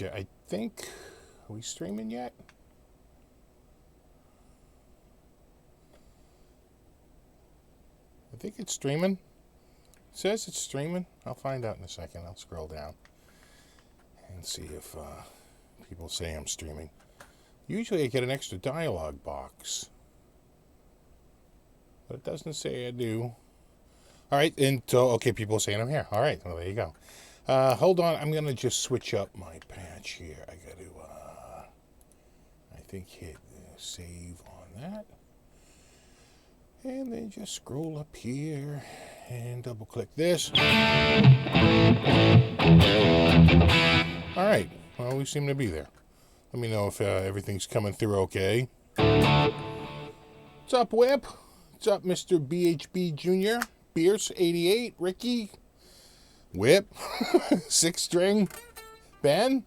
I think, are we streaming yet? I think it's streaming. It says it's streaming. I'll find out in a second. I'll scroll down and see if people say I'm streaming. Usually I get an extra dialogue box, but it doesn't say I do. All right, and so, okay, people are saying I'm here. All right, well, there you go. Hold on, I'm going to just switch up my patch here. I got to, I think, hit save on that. And then just scroll up here and double click this. All right, well, we seem to be there. Let me know if everything's coming through okay. What's up, Whip? What's up, Mr. BHB Jr.? Pierce 88, Ricky, Whip, 6 string, Ben.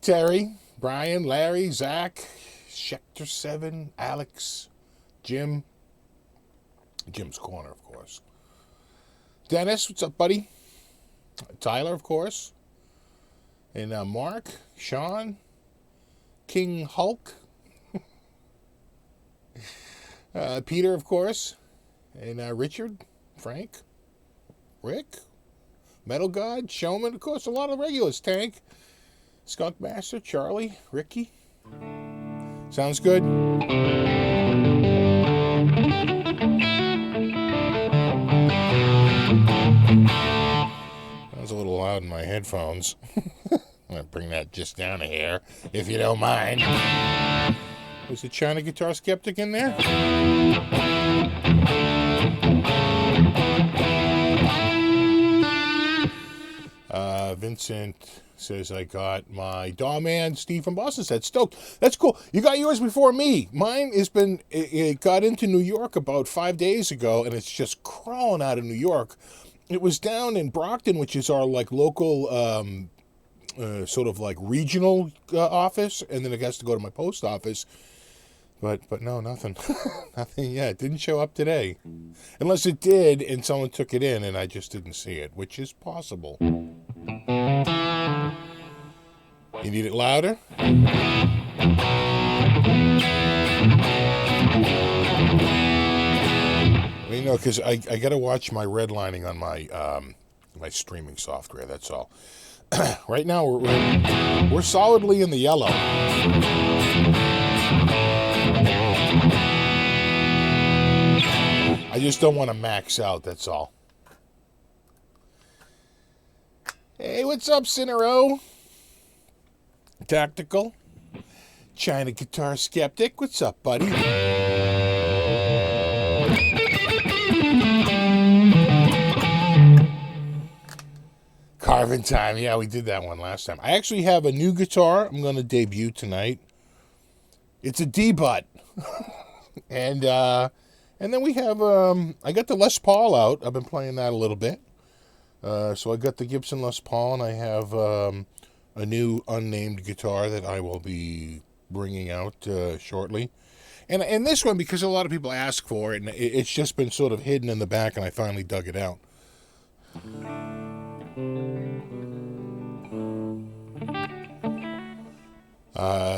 Terry, Brian, Larry, Zach, Schecter 7, Alex, Jim, Jim's Corner, of course. Dennis, what's up, buddy? Tyler, of course. And Mark, Sean, King Hulk, Peter, of course, and Richard, Frank, Rick, Metal God, Showman, of course, a lot of regulars, Tank, Skunk Master, Charlie, Ricky. Sounds good? Sounds a little loud in my headphones. I'm going to bring that just down a hair, if you don't mind. Was the China Guitar Skeptic in there? Vincent says, I got my Dawman. Steve from Boston said, stoked. That's cool. You got yours before me. Mine has been, it got into New York about 5 days ago, and it's just crawling out of New York. It was down in Brockton, which is our like local sort of like regional office, and then it has to go to my post office. But no, nothing. Nothing yet. It didn't show up today. Unless it did and someone took it in and I just didn't see it, which is possible. You need it louder? You know, because I got to watch my redlining on my my streaming software, that's all. Right now, we're solidly in the yellow. I just don't want to max out, that's all. Hey, what's up, Cinero? Tactical. China Guitar Skeptic, what's up, buddy? Carving time, yeah, we did that one last time. I actually have a new guitar I'm going to debut tonight. It's a D-butt. And then we have, I got the Les Paul out. I've been playing that a little bit. So I got the Gibson Les Paul, and I have a new unnamed guitar that I will be bringing out shortly. And this one, because a lot of people ask for it, and it's just been sort of hidden in the back, and I finally dug it out.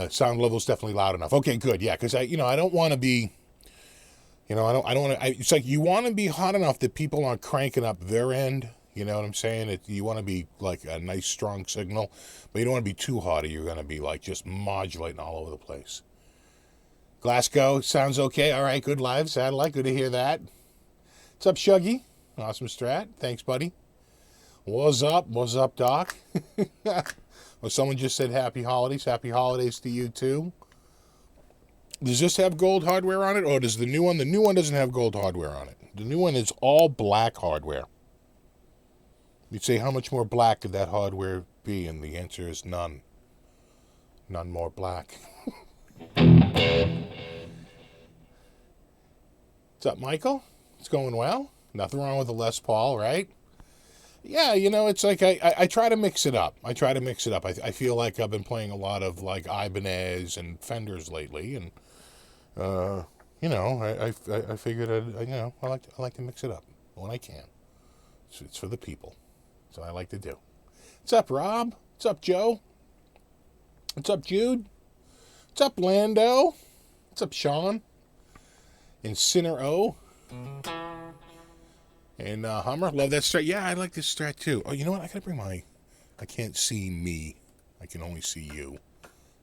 Sound level's definitely loud enough. Okay, good. Yeah, because I don't want to be, I don't want to. It's like you want to be hot enough that people aren't cranking up their end. You know what I'm saying? You want to be like a nice strong signal, but you don't want to be too hot, or you're going to be like just modulating all over the place. Glasgow sounds okay. All right, good live satellite. Good to hear that. What's up, Shuggy? Awesome strat. Thanks, buddy. What's up? What's up, Doc? Well, someone just said happy holidays. Happy holidays to you, too. Does this have gold hardware on it, or does the new one? The new one doesn't have gold hardware on it. The new one is all black hardware. You'd say, how much more black could that hardware be? And the answer is none. None more black. What's up, Michael? It's going well. Nothing wrong with the Les Paul, right? Yeah, it's like I try to mix it up. I feel like I've been playing a lot of like Ibanez and Fenders lately, and you know, I figured I like to mix it up when I can. It's for the people. That's what I like to do. What's up, Rob? What's up, Joe? What's up, Jude? What's up, Lando? What's up, Sean? And Sinner O. And Hummer, love that strat. Yeah, I like this strat too. Oh, you know what? I gotta bring my. I can't see me. I can only see you.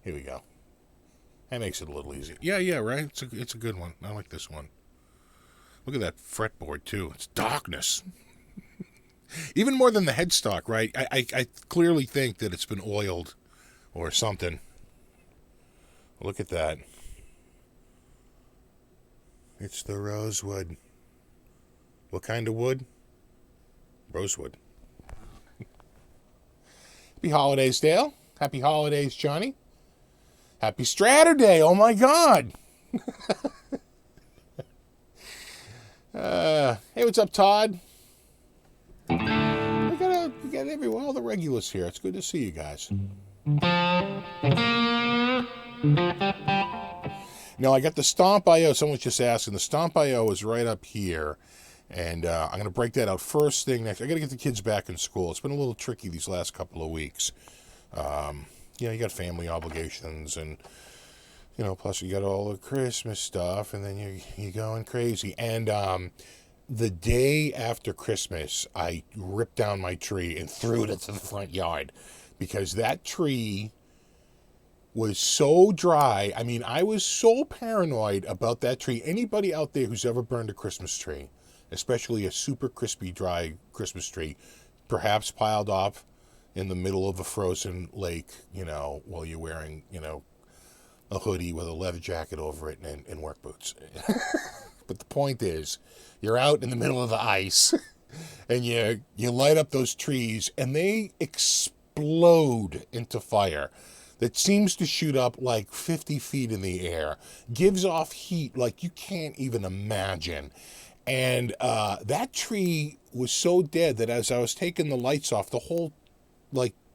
Here we go. That makes it a little easier. Yeah, right? It's a good one. I like this one. Look at that fretboard, too. It's darkness. Even more than the headstock, right? I clearly think that it's been oiled or something. Look at that. It's the rosewood. What kind of wood? Rosewood. Happy holidays, Dale. Happy holidays, Johnny. Happy Straturday. Oh, my God. Hey, what's up, Todd? We got everyone, all the regulars here. It's good to see you guys. Now, I got the Stomp IO. Someone's just asking. The Stomp IO is right up here. And I'm going to break that out first thing next. I got to get the kids back in school. It's been a little tricky these last couple of weeks. You got family obligations and, plus you got all the Christmas stuff and then you're going crazy. And the day after Christmas, I ripped down my tree and threw it into the front yard because that tree was so dry. I mean, I was so paranoid about that tree. Anybody out there who's ever burned a Christmas tree, especially a super crispy, dry Christmas tree, perhaps piled off in the middle of a frozen lake, while you're wearing, a hoodie with a leather jacket over it and work boots. But the point is, you're out in the middle of the ice, and you light up those trees, and they explode into fire that seems to shoot up like 50 feet in the air, gives off heat like you can't even imagine. And that tree was so dead that as I was taking the lights off, the whole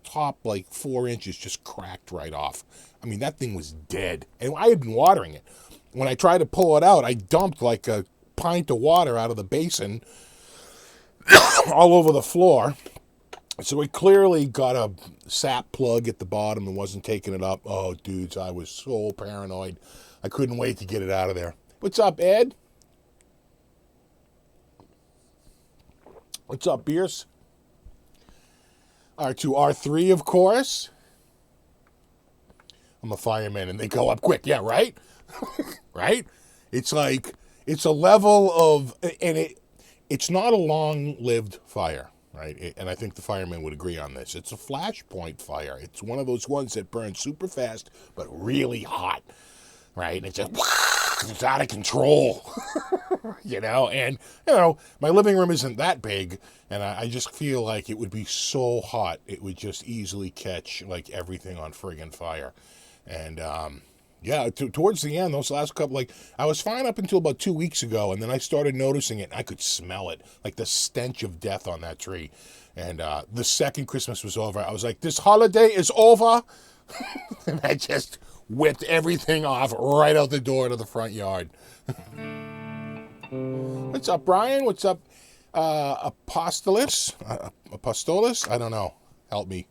top 4 inches just cracked right off. I mean, that thing was dead. And I had been watering it. When I tried to pull it out, I dumped a pint of water out of the basin all over the floor. So it clearly got a sap plug at the bottom and wasn't taking it up. Oh, dudes, I was so paranoid. I couldn't wait to get it out of there. What's up, Ed? What's up, Beers? R2, R3, of course. I'm a fireman, and they go up quick. Yeah, right? Right? It's it's a level of, and it's not a long-lived fire, right? And I think the firemen would agree on this. It's a flashpoint fire. It's one of those ones that burns super fast, but really hot, right? And it's just, it's out of control, And, my living room isn't that big, and I just feel like it would be so hot, it would just easily catch, everything on friggin' fire. And, towards the end, those last couple, I was fine up until about 2 weeks ago, and then I started noticing it, and I could smell it, the stench of death on that tree. And the second Christmas was over, I was like, this holiday is over, and I just whipped everything off right out the door to the front yard. What's up, Brian? What's up, Apostolos? Apostolos? I don't know. Help me.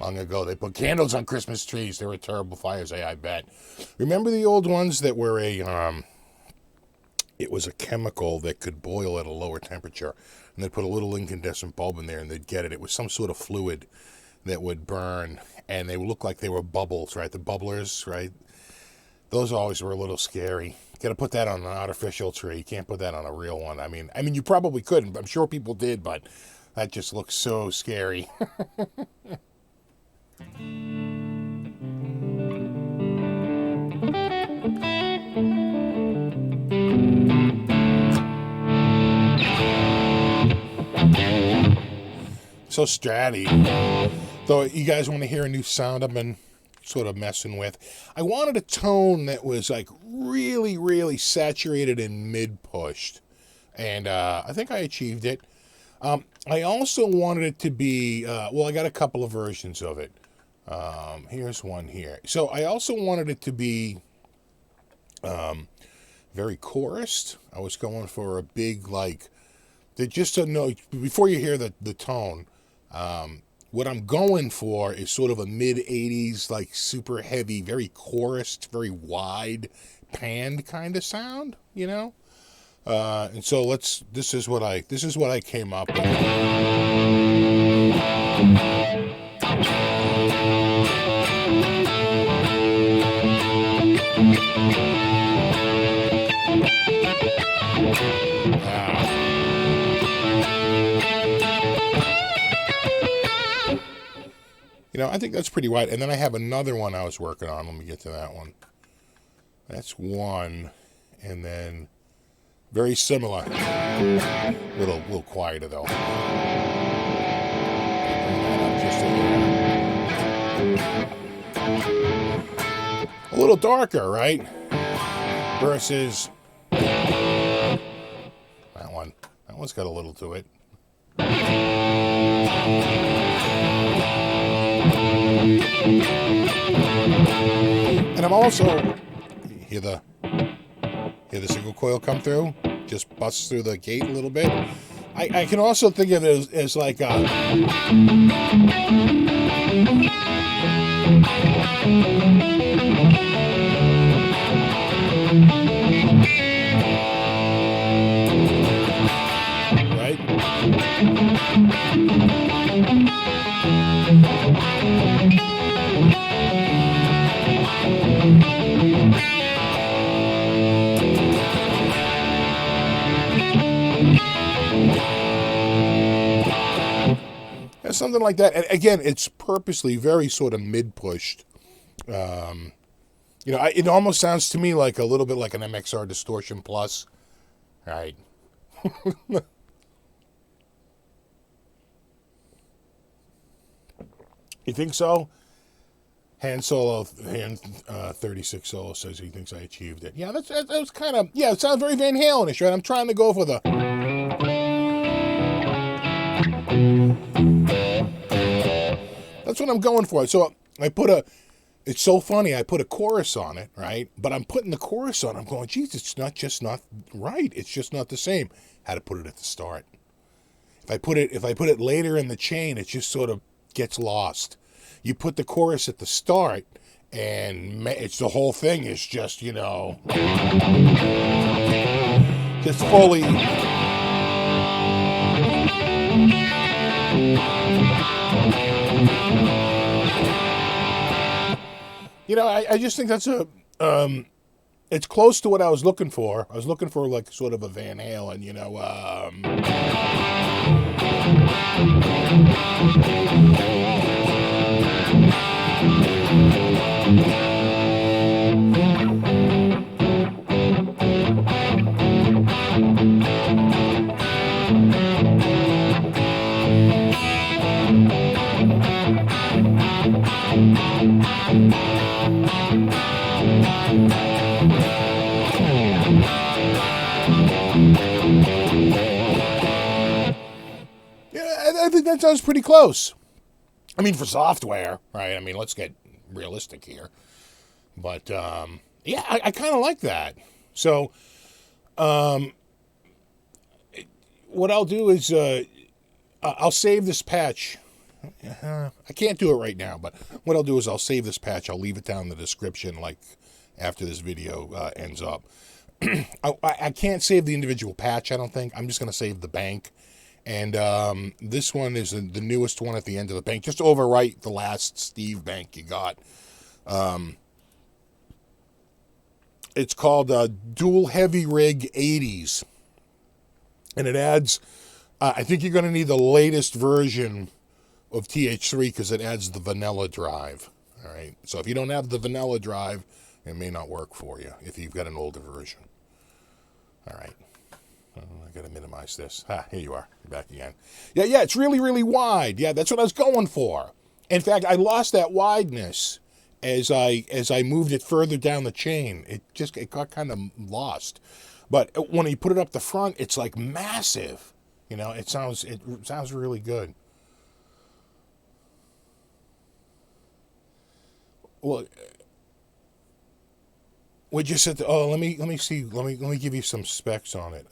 Long ago, they put candles on Christmas trees. They were terrible fires, I bet. Remember the old ones that were it was a chemical that could boil at a lower temperature, and they'd put a little incandescent bulb in there, and they'd get it. It was some sort of fluid that would burn, and they would look like they were bubbles, right? The bubblers, right? Those always were a little scary. You got to put that on an artificial tree. You can't put that on a real one. I mean, you probably couldn't. I'm sure people did, but that just looks so scary. So Stratty. So you guys want to hear a new sound I've been sort of messing with. I wanted a tone that was like really, really saturated and mid-pushed. And I think I achieved it. I also wanted it to be, well, I got a couple of versions of it. Here's one here. So I also wanted it to be very chorused. I was going for a big, like, just to know, before you hear the tone, what I'm going for is sort of a mid-80s, like super heavy, very chorused, very wide, panned kind of sound, you know? And so this is what I came up with. You know, I think that's pretty wide. And then I have another one I was working on. Let me get to that one. That's one. And then very similar. Little quieter though. A little darker, right? Versus that one. That one's got a little to it. And I'm also hear the single coil come through, just busts through the gate a little bit. I can also think of it as like a right. Something like that. And again, it's purposely very sort of mid-pushed. You know, it almost sounds to me like a little bit like an MXR Distortion Plus. Right. You think so? Hand 36 Solo says he thinks I achieved it. Yeah, that was kind of, yeah, it sounds very Van Halen-ish, right? I'm trying to go for the... That's what I'm going for. So I put it's so funny, I put a chorus on it, right? But I'm putting the chorus on, I'm going, geez, it's not right. It's just not the same. Had to put it at the start. If I put it later in the chain, it just sort of gets lost. You put the chorus at the start, and it's the whole thing is just, you know, just fully... You know, I just think that's it's close to what I was looking for. I was looking for like sort of a Van Halen, you know, I think that sounds pretty close. I mean, for software, right? I mean, let's get realistic here. But, yeah, I kind of like that. So, what I'll do is I'll save this patch. I can't do it right now, but what I'll do is I'll save this patch. I'll leave it down in the description, like, after this video ends up. I can't save the individual patch, I don't think. I'm just going to save the bank. And this one is the newest one at the end of the bank. Just overwrite the last Steve bank you got. It's called Dual Heavy Rig 80s. And it adds, I think you're going to need the latest version of TH3 because it adds the vanilla drive. All right. So if you don't have the vanilla drive, it may not work for you if you've got an older version. All right. I got to minimize this. Here you are. You're back again. Yeah, it's really, really wide. Yeah, that's what I was going for. In fact, I lost that wideness as I moved it further down the chain, it got kind of lost. But when you put it up the front, it's like massive. It sounds really good. Well, we just said, let me see, let me give you some specs on it.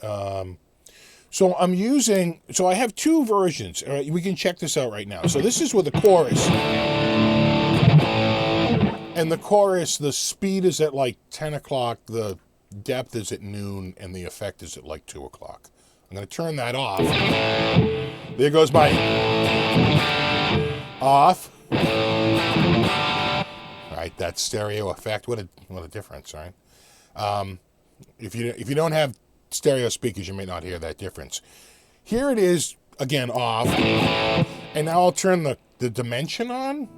So I have two versions. All right, we can check this out right now. So this is with a chorus. And the chorus, the speed is at like 10 o'clock, the depth is at noon, and the effect is at like 2 o'clock. I'm going to turn that off. There goes my off. All right, that stereo effect. What a difference, right? If you don't have stereo speakers, you may not hear that difference. Here it is, again, off. And now I'll turn the dimension on.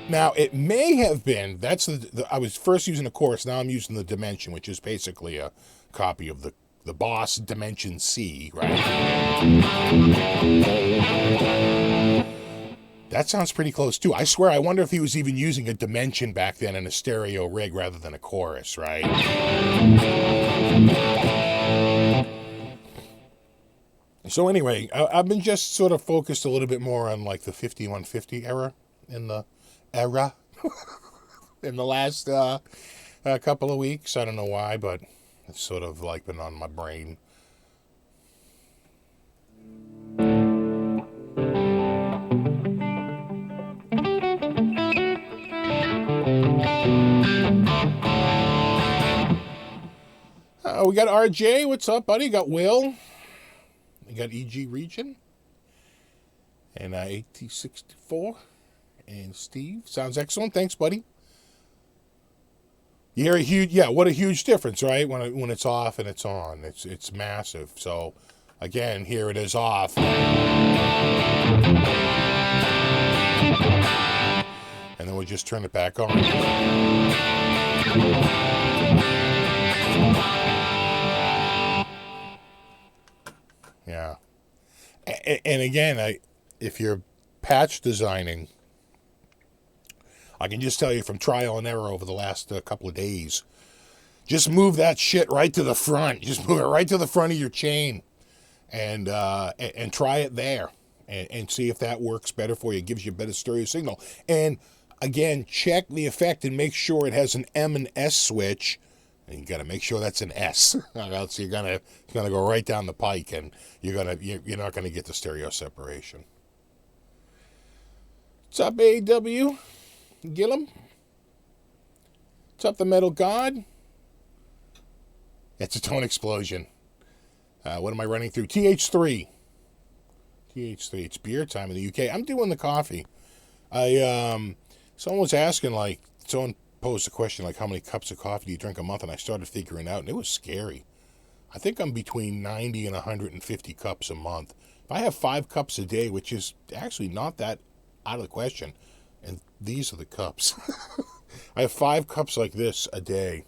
Now, it may have been, I was first using the chorus, now I'm using the dimension, which is basically a copy of the Boss Dimension C, right? That sounds pretty close, too. I swear, I wonder if he was even using a dimension back then in a stereo rig rather than a chorus, right? So anyway, I've been just sort of focused a little bit more on like the 5150 era in the last couple of weeks. I don't know why, but it's sort of like been on my brain. We got RJ. What's up, buddy? Got Will. We got EG Region. And AT64. And Steve. Sounds excellent. Thanks, buddy. You hear what a huge difference, right? When it's off and it's on. It's massive. So, again, here it is off. And then we'll just turn it back on. Yeah. And again, if you're patch designing, I can just tell you from trial and error over the last couple of days, just move that shit right to the front. Just move it right to the front of your chain and try it there and see if that works better for you. It gives you a better stereo signal. And again, check the effect and make sure it has an M and S switch. And you got to make sure that's an S, or else it's gonna go right down the pike, and you're not gonna get the stereo separation. What's up, AW Gillum? What's up, the Metal God? It's a tone explosion. What am I running through? TH3. It's beer time in the UK. I'm doing the coffee. Someone was asking, someone posed a question like, how many cups of coffee do you drink a month? And I started figuring out, and it was scary. I think I'm between 90 and 150 cups a month. If I have 5 cups a day, which is actually not that out of the question, and these are the cups. I have 5 cups like this a day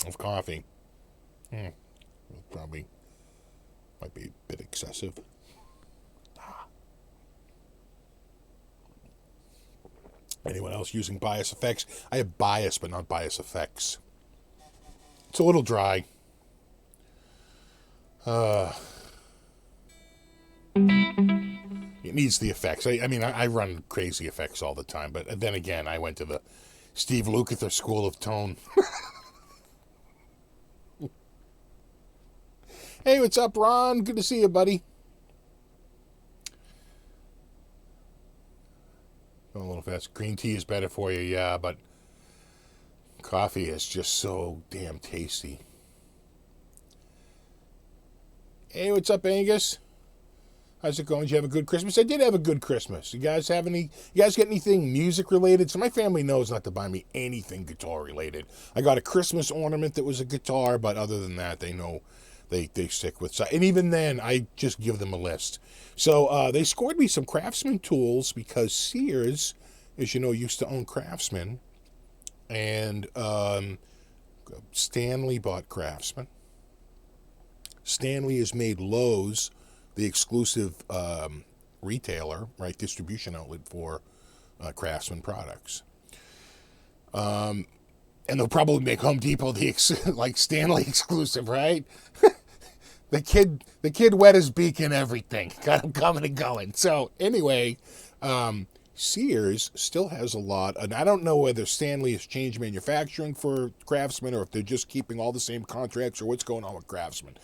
of coffee. Probably might be a bit excessive. Anyone else using bias effects? I have bias, but not bias effects. It's a little dry. It needs the effects. I run crazy effects all the time, but then again, I went to the Steve Lukather School of Tone. Hey, what's up, Ron? Good to see you, buddy. Going a little fast. Green tea is better for you, yeah, but coffee is just so damn tasty. Hey, what's up, Angus? How's it going? Did you have a good Christmas? I did have a good Christmas. You guys get anything music related? So my family knows not to buy me anything guitar related. I got a Christmas ornament that was a guitar, but other than that, they know they stick with. And even then, I just give them a list. So they scored me some Craftsman tools because Sears, as you know, used to own Craftsman. And Stanley bought Craftsman. Stanley has made Lowe's the exclusive retailer, right, distribution outlet for Craftsman products. And they'll probably make Home Depot the like Stanley exclusive, right? The kid wet his beak and everything. Got him coming and going. So anyway, Sears still has a lot, and I don't know whether Stanley has changed manufacturing for Craftsman or if they're just keeping all the same contracts or what's going on with Craftsman.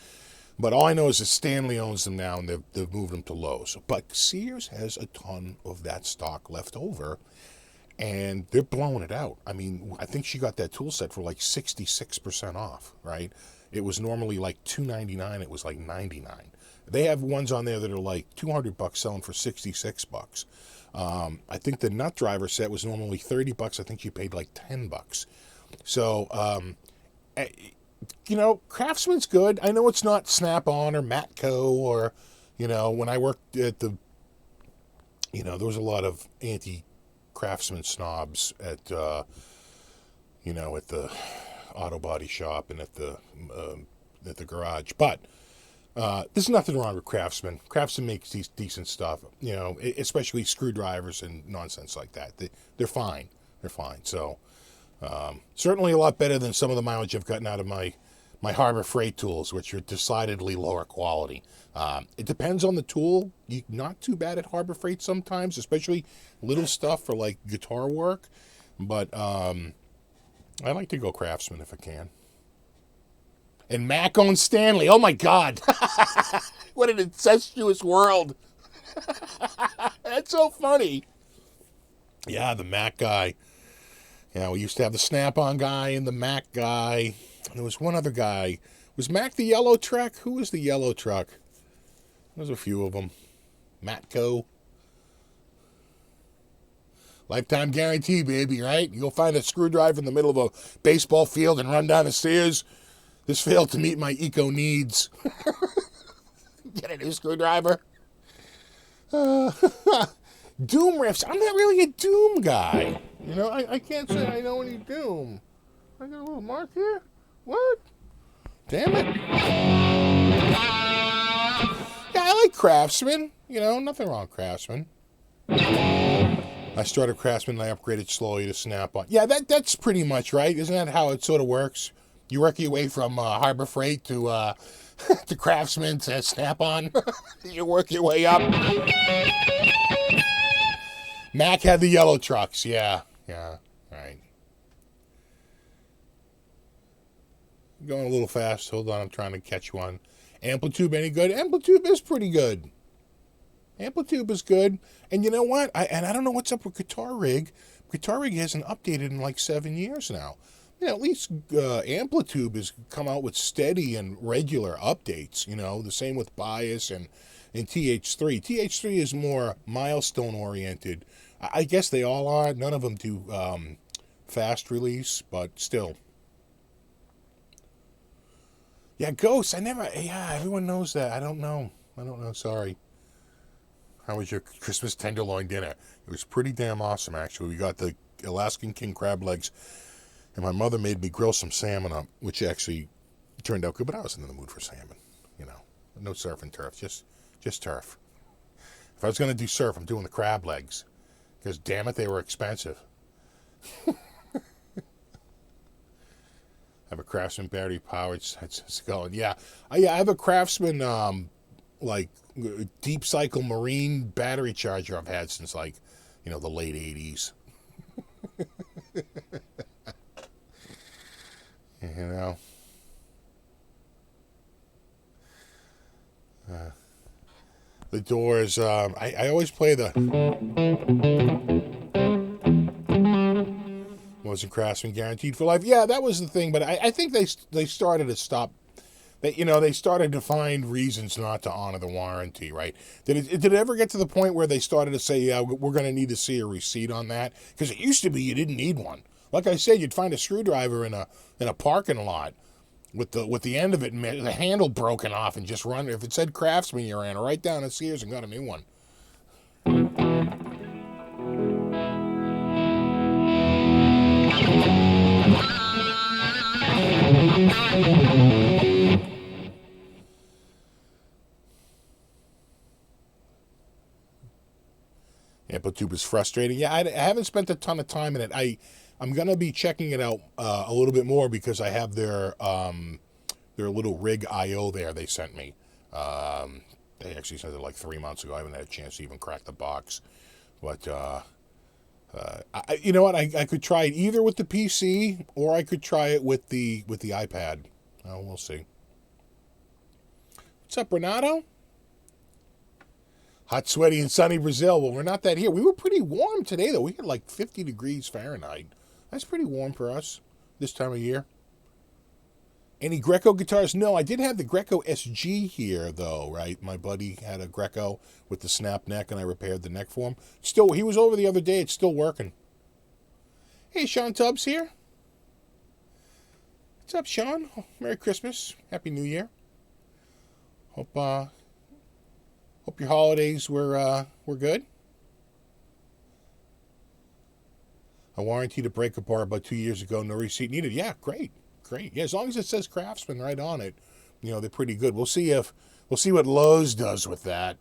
But all I know is that Stanley owns them now, and they've moved them to Lowe's. But Sears has a ton of that stock left over, and they're blowing it out. I mean, I think she got that tool set for like 66% off, right? It was normally like $299. It was like $99. They have ones on there that are like $200 selling for $66. I think the nut driver set was normally $30. I think you paid like $10. So, you know, Craftsman's good. I know it's not Snap-on or Matco or, you know, when I worked at the, you know, there was a lot of anti-Craftsman snobs at, you know, at the auto body shop and at the garage. But there's nothing wrong with Craftsman. Craftsman makes these decent stuff, you know, especially screwdrivers and nonsense like that. They're fine. They're fine. So certainly a lot better than some of the mileage I've gotten out of my Harbor Freight tools, which are decidedly lower quality. It depends on the tool. You're not too bad at Harbor Freight sometimes, especially little stuff for like guitar work. But I like to go Craftsman if I can. And Mac owns Stanley. Oh my God. What an incestuous world. That's so funny. Yeah, the Mac guy. Yeah, we used to have the Snap-on guy and the Mac guy. And there was one other guy. Was Mac the yellow truck? Who was the yellow truck? There's a few of them. Matco. Lifetime guarantee, baby, right? You'll find a screwdriver in the middle of a baseball field and run down the stairs. This failed to meet my eco needs. Get a new screwdriver. Doom riffs. I'm not really a Doom guy. You know, I can't say I know any Doom. I got a little mark here? What? Damn it. Yeah, I like Craftsman. You know, nothing wrong with Craftsman. I started Craftsman and I upgraded slowly to Snap-on. Yeah, that's pretty much right. Isn't that how it sort of works? You work your way from Harbor Freight to to Craftsman to Snap-on. You work your way up. Mac had the yellow trucks. Yeah, right. Going a little fast. Hold on, I'm trying to catch one. Amplitude any good? Amplitude is pretty good. Amplitude is good. And you know what? I don't know what's up with Guitar Rig. Guitar Rig hasn't updated in like 7 years now. Yeah, at least Amplitude has come out with steady and regular updates. You know, the same with Bias and TH3. TH3 is more milestone oriented. I guess they all are. None of them do fast release, but still. Yeah, Ghosts. Yeah, everyone knows that. I don't know. Sorry. How was your Christmas tenderloin dinner? It was pretty damn awesome, actually. We got the Alaskan king crab legs. And my mother made me grill some salmon up, which actually turned out good, but I wasn't in the mood for salmon, you know. No surf and turf, just turf. If I was going to do surf, I'm doing the crab legs, because damn it, they were expensive. I have a Craftsman battery-powered skull. Yeah, I have a Craftsman, like, deep cycle marine battery charger I've had since, like, you know, the late 80s. You know, the Doors. I always play the. Wasn't Craftsman guaranteed for life? Yeah, that was the thing. But I think they started to stop. They started to find reasons not to honor the warranty. Right? Did it ever get to the point where they started to say, yeah, we're going to need to see a receipt on that? Because it used to be you didn't need one. Like I said, you'd find a screwdriver in a parking lot with the end of it, the handle broken off, and just run. If it said Craftsman, you ran right down to Sears and got a new one. Amplitude is frustrating. Yeah, I haven't spent a ton of time in it. I'm gonna be checking it out a little bit more because I have their little rig IO there they sent me. They actually sent it like 3 months ago. I haven't had a chance to even crack the box, but you know what? I could try it either with the PC or I could try it with the iPad. We'll see. What's up, Renato? Hot, sweaty, and sunny Brazil. Well, we're not that here. We were pretty warm today, though. We had like 50 degrees Fahrenheit. That's pretty warm for us this time of year. Any Greco guitars? No, I did have the Greco SG here, though, right? My buddy had a Greco with the snap neck, and I repaired the neck for him. Still, he was over the other day. It's still working. Hey, Sean Tubbs here. What's up, Sean? Merry Christmas. Happy New Year. Hope your holidays were good. A warranty to break apart about 2 years ago. No receipt needed. Yeah, great. Yeah, as long as it says Craftsman right on it, they're pretty good. We'll see what Lowe's does with that.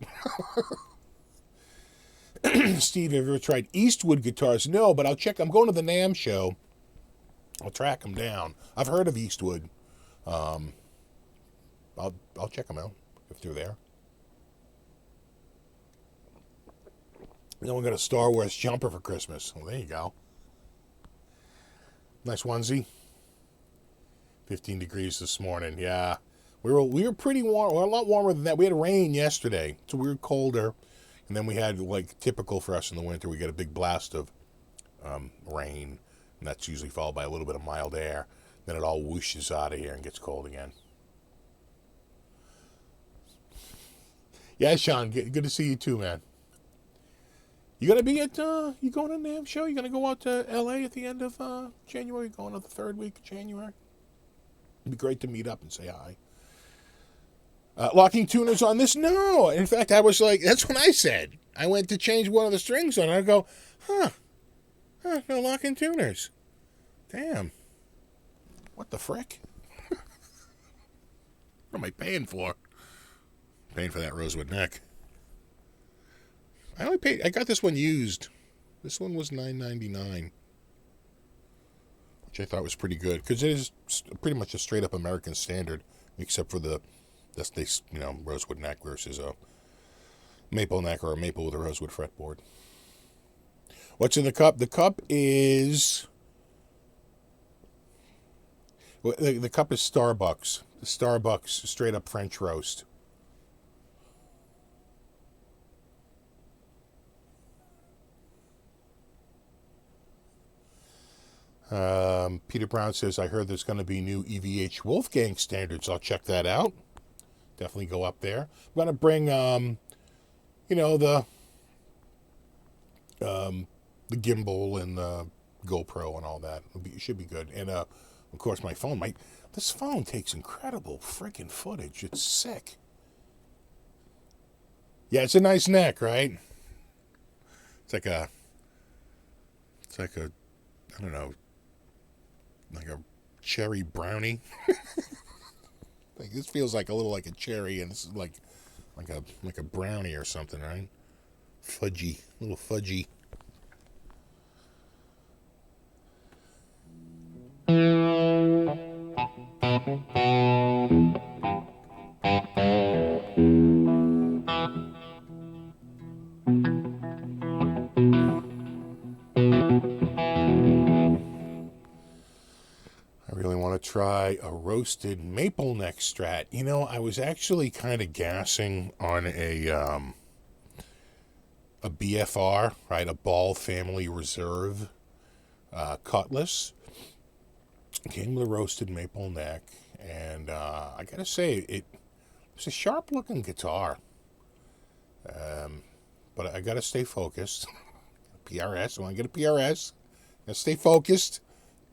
Steve, have you ever tried Eastwood guitars? No, but I'll check. I'm going to the NAMM show. I'll track them down. I've heard of Eastwood. I'll check them out if they're there. Then we got a Star Wars jumper for Christmas. Well, there you go. Nice onesie. 15 degrees this morning. Yeah, we were pretty warm. Well, a lot warmer than that. We had rain yesterday, so we were colder. And then we had, like typical for us in the winter, we get a big blast of rain, and that's usually followed by a little bit of mild air. Then it all whooshes out of here and gets cold again. Yeah, Sean, good to see you too, man. You gonna be at you going to the NAMM show? You gonna go out to LA at the end of January? Going to the third week of January? It'd be great to meet up and say hi. Locking tuners on this? No. In fact, I was like, that's what I said. I went to change one of the strings on it. I go, no locking tuners. Damn. What the frick? What am I paying for? Paying for that rosewood neck. I got this one used. This one was $9.99, which I thought was pretty good because it is pretty much a straight up American standard, except for this rosewood neck versus a maple neck or a maple with a rosewood fretboard. What's in the cup? The cup is the cup is Starbucks. The Starbucks straight up French roast. Peter Brown says, I heard there's going to be new EVH Wolfgang standards. I'll check that out. Definitely go up there. I'm going to bring, the gimbal and the GoPro and all that. It should be good. And, of course, my phone. This phone takes incredible freaking footage. It's sick. Yeah, it's a nice neck, right? It's like a, I don't know, like a cherry brownie. Like this feels like a little like a cherry, and this is like a brownie or something, right? Fudgy, a little fudgy. Try a roasted maple neck Strat. I was actually kind of gassing on a BFR, right, a Ball Family Reserve Cutlass. Came with a roasted maple neck, and I gotta say, it's a sharp looking guitar. But I gotta stay focused. PRS, I want to get a PRS. Gotta stay focused.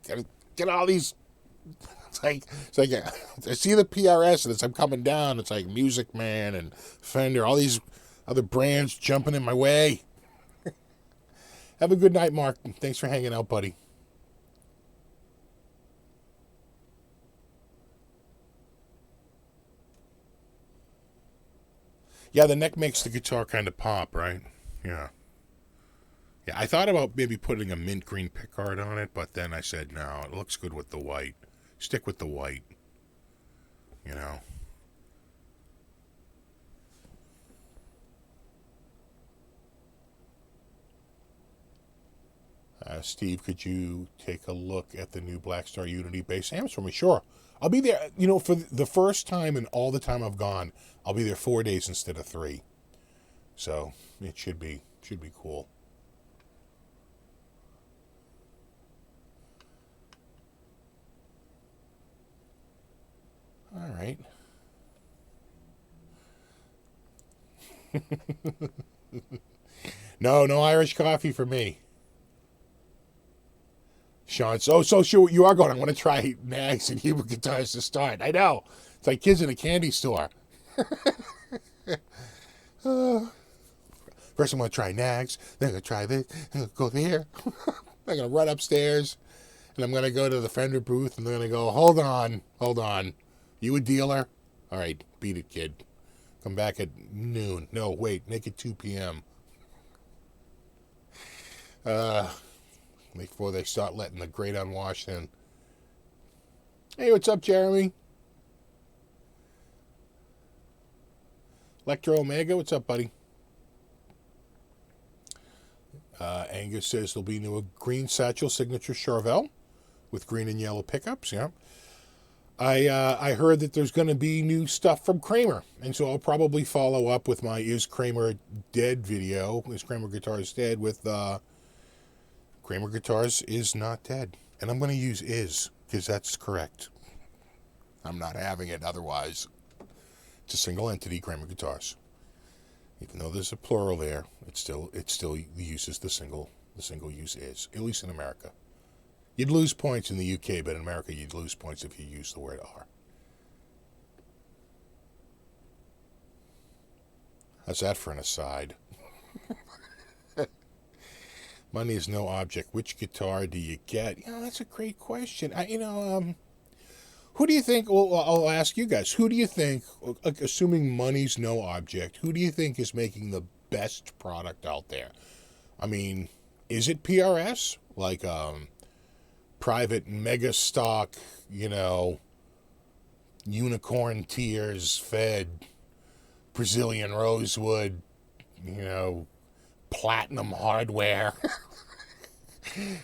Gotta get all these. It's like I see the PRS and I'm coming down. It's like Music Man and Fender, all these other brands jumping in my way. Have a good night, Mark. Thanks for hanging out, buddy. Yeah, the neck makes the guitar kind of pop, right? Yeah. Yeah, I thought about maybe putting a mint green pickguard on it, but then I said, no, it looks good with the white. Stick with the white, you know. Steve, could you take a look at the new Black Star Unity bass amps for me? Sure. I'll be there, you know, for the first time and all the time I've gone, I'll be there 4 days instead of 3. So it should be cool. All right. No Irish coffee for me. Sean, so sure you are going. I want to try Nags and Huber guitars to start. I know. It's like kids in a candy store. First I'm going to try Nags, then I'm going to try this, then I'm going to go there. I'm going to run upstairs, and I'm going to go to the Fender booth, and they're going to go, hold on. You a dealer? All right, beat it, kid. Come back at noon. No, wait, make it 2 p.m. Before they start letting the great unwashed in. Hey, what's up, Jeremy? Electro Omega, what's up, buddy? Angus says there'll be new green satchel signature Charvel with green and yellow pickups. Yeah, I heard that there's going to be new stuff from Kramer, and so I'll probably follow up with my Is Kramer Dead video. Is Kramer Guitars Dead with Kramer Guitars is not dead. And I'm going to use is, because that's correct. I'm not having it otherwise. It's a single entity, Kramer Guitars. Even though there's a plural there, it still uses the single use is, at least in America. You'd lose points in the UK, but in America you'd lose points if you use the word are. How's that for an aside? Money is no object. Which guitar do you get? You know, that's a great question. Who do you think, well, I'll ask you guys, who do you think, assuming money's no object, who do you think is making the best product out there? I mean, is it PRS? Like, private mega stock, you know, unicorn tears fed Brazilian rosewood, you know, platinum hardware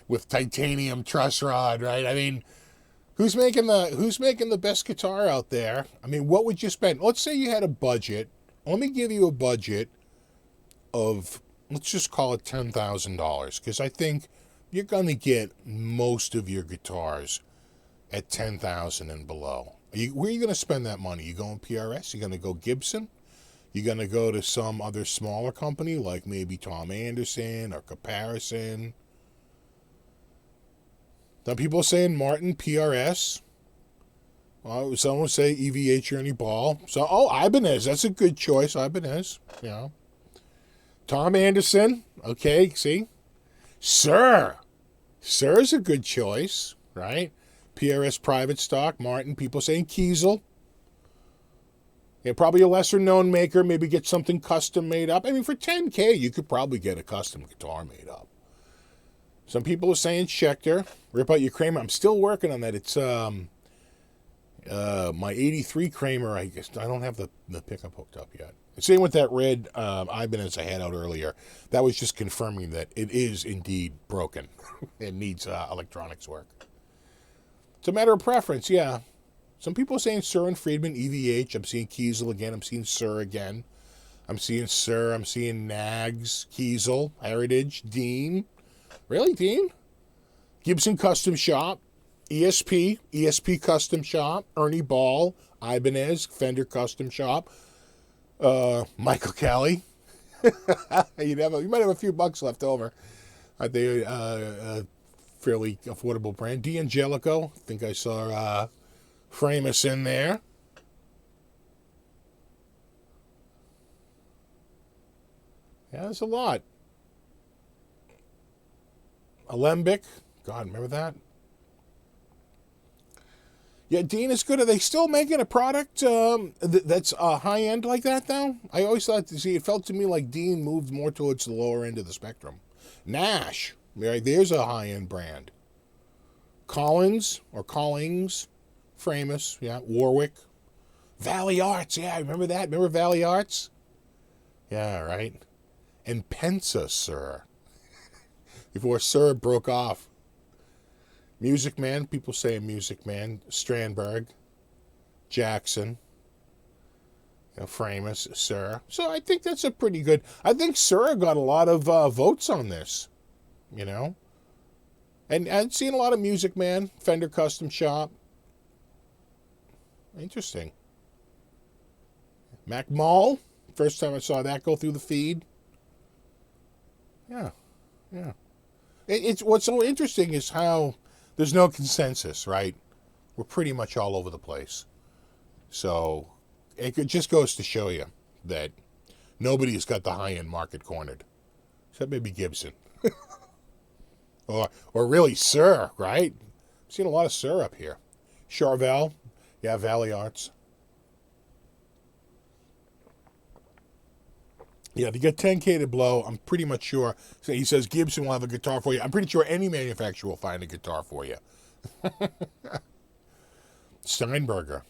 with titanium truss rod, right? I mean, who's making the best guitar out there? I mean, what would you spend? Let's say you had a budget. Let me give you a budget of, let's just call it $10,000, because I think you're going to get most of your guitars at $10,000 and below. Where are you going to spend that money? You going PRS? You going to go Gibson? You're going to go to some other smaller company like maybe Tom Anderson or Comparison. Some people are saying Martin PRS. Well, someone would say EVH Ernie Ball. So, Ibanez. That's a good choice, Ibanez. You know. Tom Anderson. Okay, see? Sir is a good choice, right? PRS private stock. Martin. People saying Kiesel. Yeah, probably a lesser-known maker. Maybe get something custom made up. I mean, for $10K, you could probably get a custom guitar made up. Some people are saying Schecter. Rip out your Kramer. I'm still working on that. It's my 83 Kramer. I guess I don't have the pickup hooked up yet. Same with that red Ibanez I had out earlier. That was just confirming that it is indeed broken. It needs electronics work. It's a matter of preference, yeah. Some people are saying Sir and Friedman, EVH. I'm seeing Kiesel again. I'm seeing Sir again. I'm seeing Sir. I'm seeing Nags, Kiesel, Heritage, Dean. Really, Dean? Gibson Custom Shop, ESP Custom Shop, Ernie Ball, Ibanez, Fender Custom Shop, Michael Kelly. You might have a few bucks left over. They fairly affordable brand. D'Angelico. I think I saw Framus in there. Yeah, there's a lot. Alembic. God, remember that? Yeah, Dean is good. Are they still making a product that's high-end like that, though? I always thought, it felt to me like Dean moved more towards the lower end of the spectrum. Nash, right? There's a high-end brand. Collins or Collings, Framus, yeah. Warwick. Valley Arts, yeah, remember that? Remember Valley Arts? Yeah, right. And Pensa, sir. Before Sir broke off. Music Man, people say Music Man. Strandberg. Jackson. Framus, Sir. So I think that's a pretty good... I think Sir got a lot of votes on this. And I've seen a lot of Music Man. Fender Custom Shop. Interesting. Mac Mall. First time I saw that go through the feed. Yeah. It's what's so interesting is how there's no consensus, right? We're pretty much all over the place. So it just goes to show you that nobody's got the high-end market cornered. Except maybe Gibson. or really Sir, right? I've seen a lot of Sir up here. Charvel. Yeah, Valley Arts. Yeah, if you get 10K to blow, I'm pretty much sure. So he says Gibson will have a guitar for you. I'm pretty sure any manufacturer will find a guitar for you. Steinberger.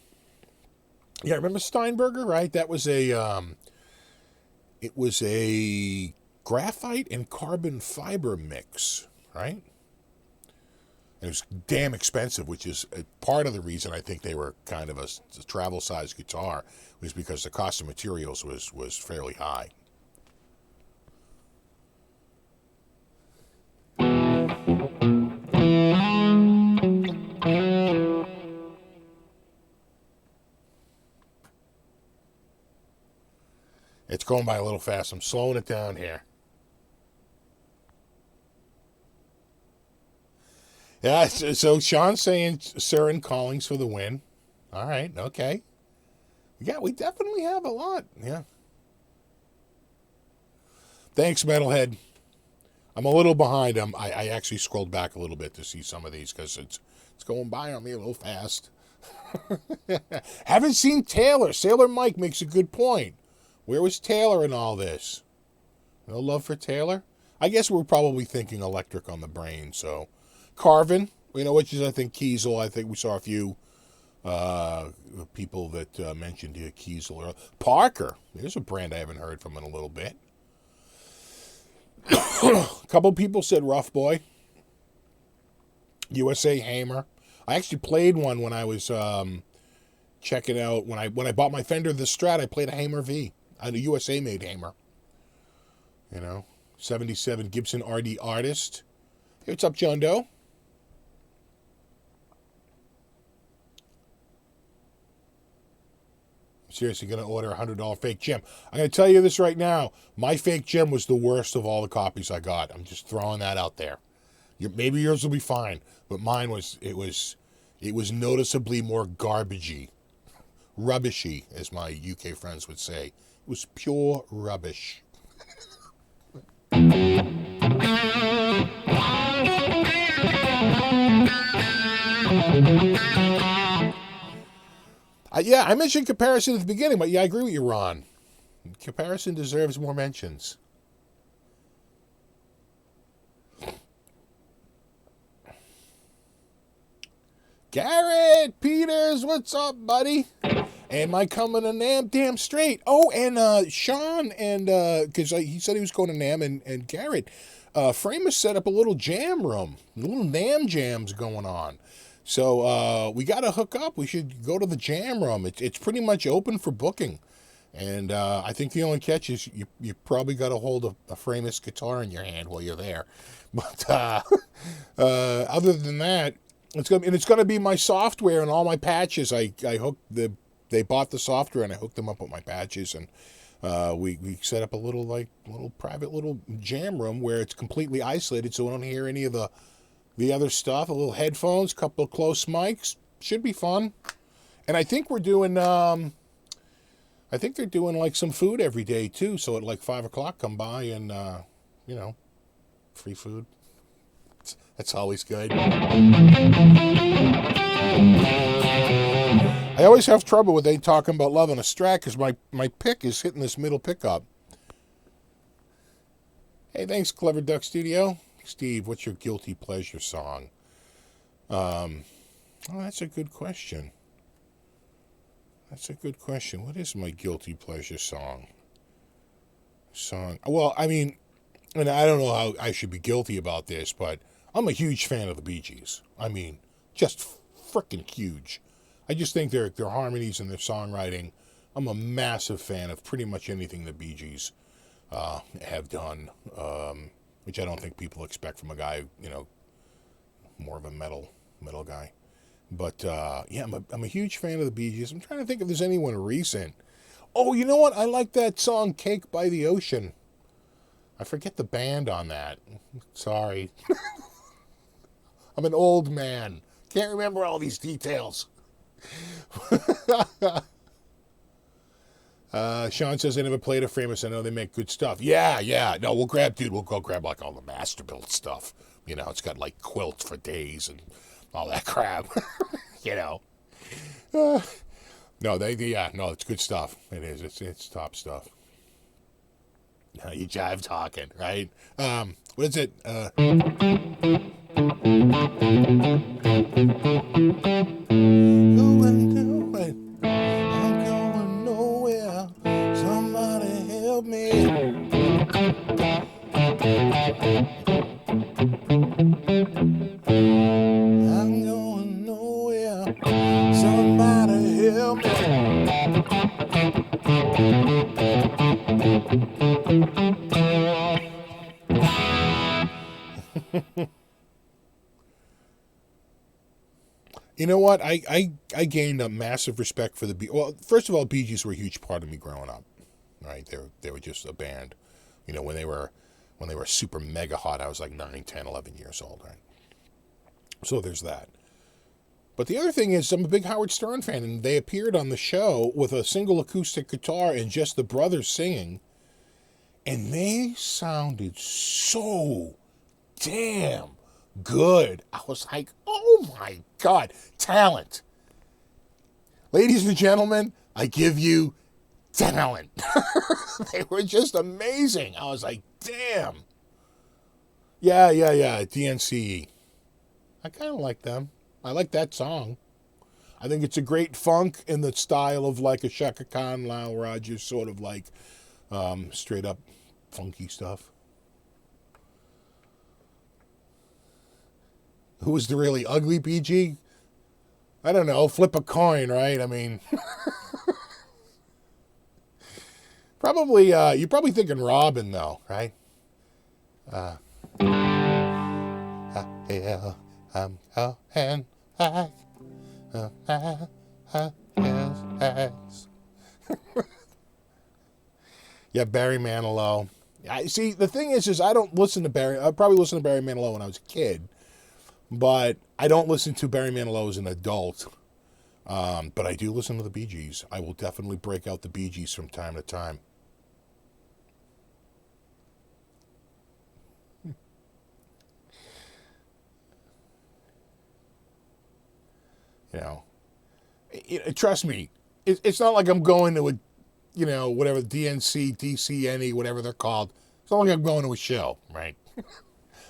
Yeah, remember Steinberger, right? That was it was a graphite and carbon fiber mix, right? It was damn expensive, which is part of the reason I think they were kind of a travel-sized guitar, was because the cost of materials was fairly high. It's going by a little fast. I'm slowing it down here. Yeah, so Sean's saying Sir and Collings for the win. All right, okay. Yeah, we definitely have a lot. Yeah. Thanks, Metalhead. I'm a little behind. I actually scrolled back a little bit to see some of these because it's going by on me a little fast. Haven't seen Taylor. Sailor Mike makes a good point. Where was Taylor in all this? No love for Taylor? I guess we're probably thinking electric on the brain, so... Carvin, which is, I think, Kiesel. I think we saw a few people that mentioned Kiesel. Parker. There's a brand I haven't heard from in a little bit. A couple people said Rough Boy. USA Hammer. I actually played one when I was checking out... When I bought my Fender the Strat, I played a Hammer V. A USA-made Hammer. 77 Gibson RD Artist. Hey, what's up, John Doe? I'm seriously going to order a $100 fake gem. I'm going to tell you this right now. My fake gem was the worst of all the copies I got. I'm just throwing that out there. Maybe yours will be fine, but mine was noticeably more garbagey. Rubbishy, as my UK friends would say. It was pure rubbish. Yeah, I mentioned comparison at the beginning, but yeah, I agree with you, Ron. Comparison deserves more mentions. Garrett Peters, what's up, buddy? And my coming to NAMM damn straight. Oh, and Sean, and because he said he was going to NAMM, and Garrett, Framus set up a little jam room, little NAMM jams going on. So we got to hook up. We should go to the jam room. It's pretty much open for booking. And I think the only catch is you probably got to hold a Framus guitar in your hand while you're there. But other than that, it's gonna be my software and all my patches. They bought the software and I hooked them up with my patches, and we set up a little private little jam room where it's completely isolated, so we don't hear any of the other stuff. A little headphones, couple of close mics, should be fun. And I think we're doing I think they're doing like some food every day too. So at like 5 o'clock, come by and free food. That's always good. I always have trouble with they talking about loving a Strat because my pick is hitting this middle pickup. Hey, thanks, Clever Duck Studio. Steve, what's your guilty pleasure song? Oh, that's a good question. That's a good question. What is my guilty pleasure song? Well, I mean, and I don't know how I should be guilty about this, but I'm a huge fan of the Bee Gees. I mean, just freaking huge. I just think their harmonies and their songwriting. I'm a massive fan of pretty much anything the Bee Gees have done, which I don't think people expect from a guy, more of a metal guy. But yeah, I'm a huge fan of the Bee Gees. I'm trying to think if there's anyone recent. Oh, you know what? I like that song "Cake by the Ocean." I forget the band on that. Sorry. I'm an old man. Can't remember all these details. Sean says they never played a Framus. I know they make good stuff. Yeah. No, we'll go grab like all the Masterbuilt stuff. It's got like quilts for days and all that crap. No, it's good stuff. It is. It's top stuff. Now you jive talking, right? What is it? I'm going nowhere. Somebody help me. I'm going nowhere. Somebody help me. You know what? I gained a massive respect for the Bee. Well, first of all, Bee Gees were a huge part of me growing up. Right? They were just a band. When they were super mega hot, I was like 9, 10, 11 years old, right? So there's that. But the other thing is, I'm a big Howard Stern fan, and they appeared on the show with a single acoustic guitar and just the brothers singing, and they sounded so damn good. I was like, oh my God, talent. Ladies and gentlemen, I give you talent. They were just amazing. I was like, damn. Yeah, DNCE. I kind of like them. I like that song. I think it's a great funk in the style of like a Chaka Khan, Lyle Rogers, sort of like straight up funky stuff. Who was the really ugly BG? I don't know. Flip a coin, right? I mean, probably. You're probably thinking Robin, though, right? Yeah, I'm going back. Yeah, Barry Manilow. I see. The thing is I don't listen to Barry. I probably listened to Barry Manilow when I was a kid, but I don't listen to Barry Manilow as an adult. But I do listen to the Bee Gees. I will definitely break out the Bee Gees from time to time. Trust me, it's not like I'm going to a, whatever, DNC, DCNE, whatever they're called. It's not like I'm going to a show, right?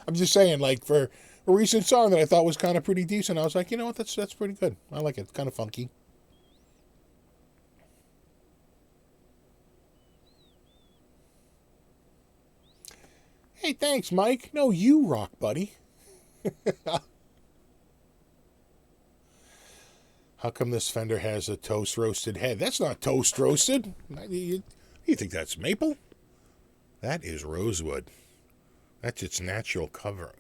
I'm just saying, like, for a recent song that I thought was kind of pretty decent, I was like, you know what, that's pretty good. I like it. It's kind of funky. Hey, thanks, Mike. No, you rock, buddy. How come this fender has a toast roasted head? That's not toast roasted. You think that's maple? That is rosewood. That's its natural color.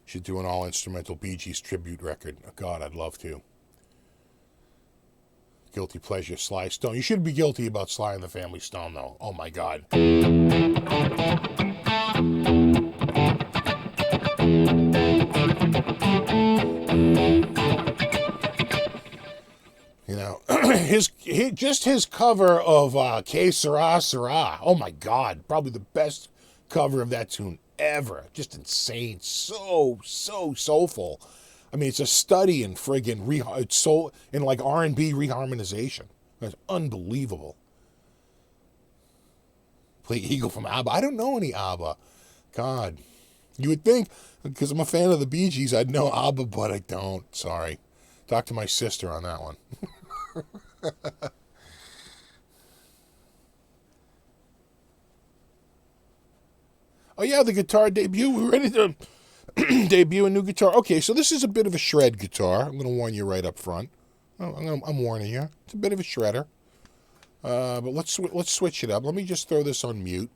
Should do an all-instrumental Bee Gees tribute record. Oh, God, I'd love to. Guilty pleasure, Sly Stone. You shouldn't be guilty about Sly and the Family Stone, though. Oh, my God. his cover of Que Sera Sera. Oh my God, probably the best cover of that tune ever. Just insane, so soulful. I mean, it's a study in friggin' in like R&B reharmonization. That's unbelievable. Play Eagle from ABBA. I don't know any ABBA. God. You would think, because I'm a fan of the Bee Gees, I'd know ABBA, but I don't. Sorry. Talk to my sister on that one. Oh, yeah, the guitar debut. We're ready to debut a new guitar. Okay, so this is a bit of a shred guitar. I'm going to warn you right up front. Oh, I'm warning you. It's a bit of a shredder. But let's switch it up. Let me just throw this on mute.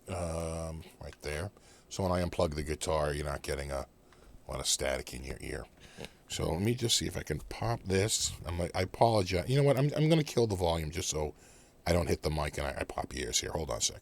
Right there. So when I unplug the guitar, you're not getting a lot of static in your ear. So let me just see if I can pop this. I apologize. You know what? I'm going to kill the volume just so I don't hit the mic and I pop ears here. Hold on a second.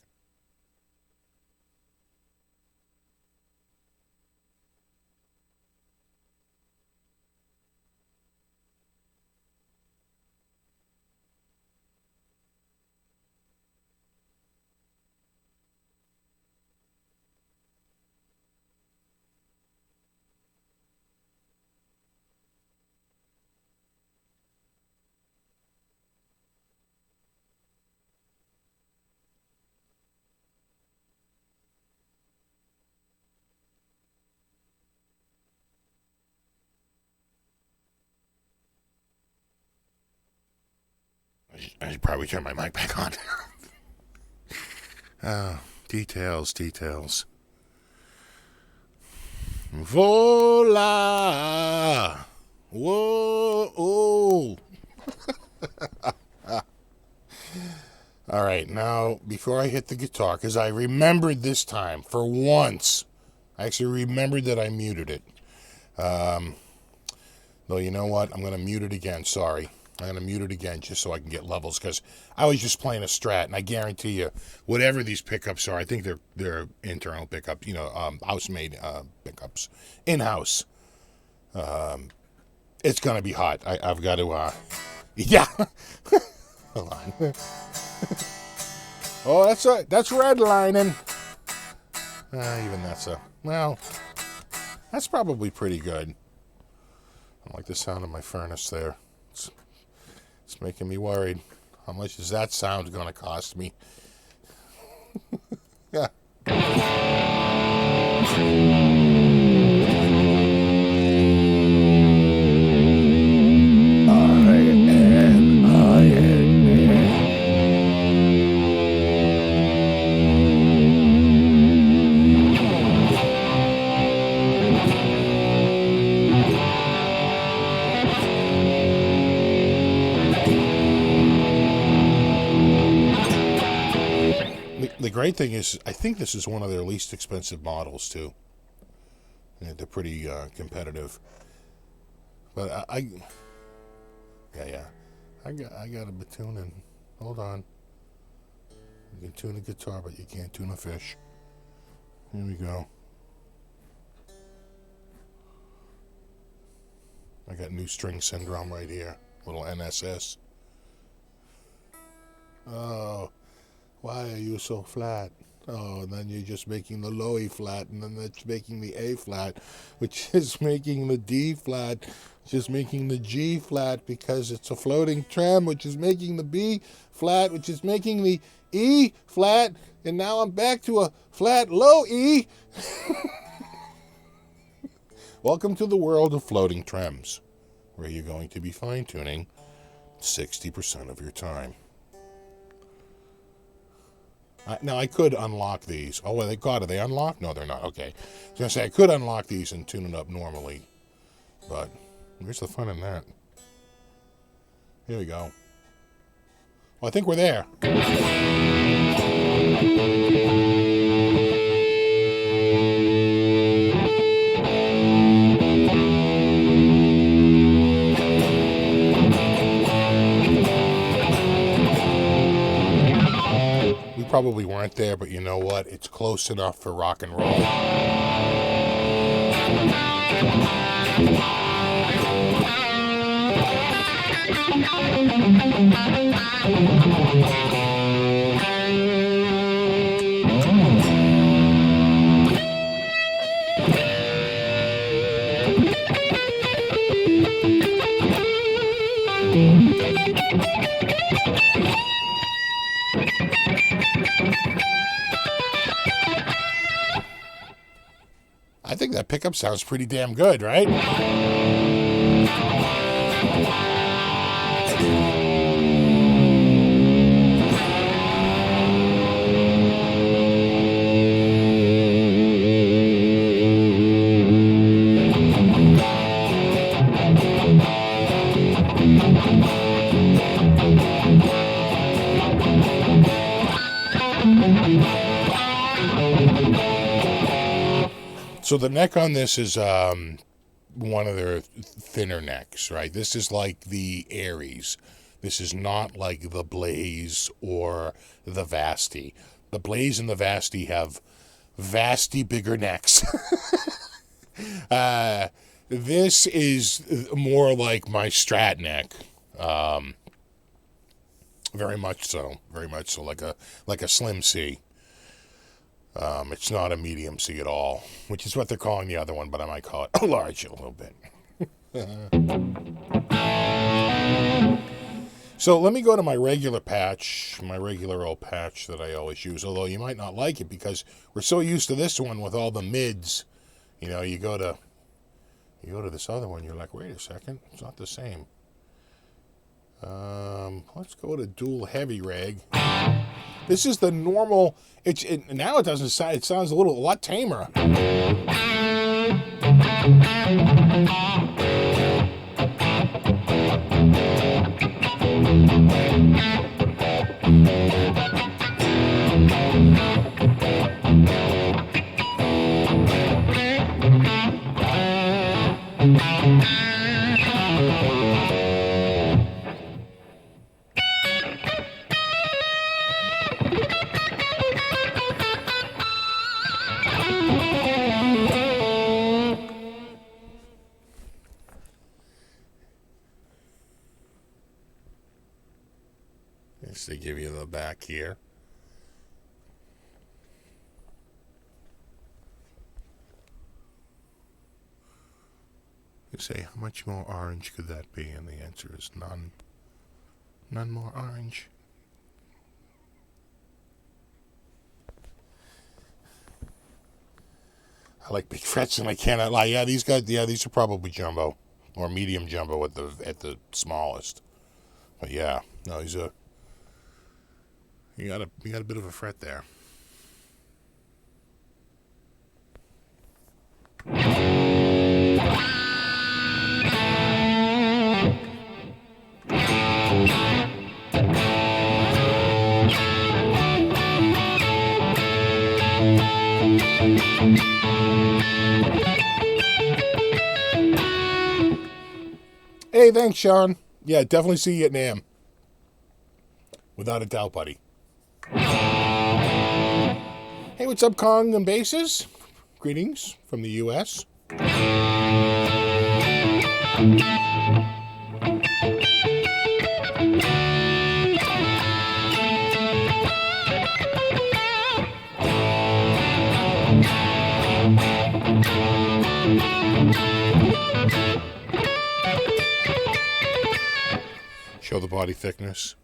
I should probably turn my mic back on. Details. Voila! Whoa! All right, now, before I hit the guitar, because I remembered this time, for once, I actually remembered that I muted it. Though, you know what? I'm going to mute it again. Sorry. I'm going to mute it again just so I can get levels, because I was just playing a Strat, and I guarantee you, whatever these pickups are, I think they're internal pickups, house-made pickups, in-house. It's going to be hot. I've got to, yeah. Hold on. Oh, that's redlining. Even that's that's probably pretty good. I like the sound of my furnace there. It's making me worried. How much is that sound going to cost me? Yeah. The great thing is, I think this is one of their least expensive models too. Yeah, they're pretty competitive. But I got a batuning. Hold on. You can tune a guitar, but you can't tune a fish. Here we go. I got new string syndrome right here. Little NSS. Oh. Why are you so flat? Oh, and then you're just making the low E flat, and then that's making the A flat, which is making the D flat, which is making the G flat, because it's a floating trem, which is making the B flat, which is making the E flat, and now I'm back to a flat low E. Welcome to the world of floating trems, where you're going to be fine-tuning 60% of your time. Now, I could unlock these. Oh, well, are they unlocked? No, they're not. Okay. I was going to say, I could unlock these and tune it up normally. But where's the fun in that? Here we go. Well, I think we're there. Probably weren't there, but you know what? It's close enough for rock and roll. I think that pickup sounds pretty damn good, right? So the neck on this is one of their thinner necks, right? This is like the Aries. This is not like the Blaze or the Vasti. The Blaze and the Vasti have vastly bigger necks. This is more like my Strat neck. Very much so, like a Slim C. It's not a medium C at all, which is what they're calling the other one, but I might call it a large a little bit. So let me go to my regular patch, my regular old patch that I always use, although you might not like it because we're so used to this one with all the mids. You know, you go to this other one, you're like, wait a second, it's not the same. Let's go to dual heavy reg. This is the normal. Now it doesn't sound. It sounds a lot tamer. They give you the back here. You say, how much more orange could that be? And the answer is none. None more orange. I like big frets, and I cannot lie. Yeah, these are probably jumbo or medium jumbo at the smallest. But yeah, no, these are. You got a bit of a fret there. Hey, thanks, Sean. Yeah, definitely see you at NAMM. Without a doubt, buddy. Hey, what's up, Kong and Bases? Greetings from the U.S. Show the body thickness.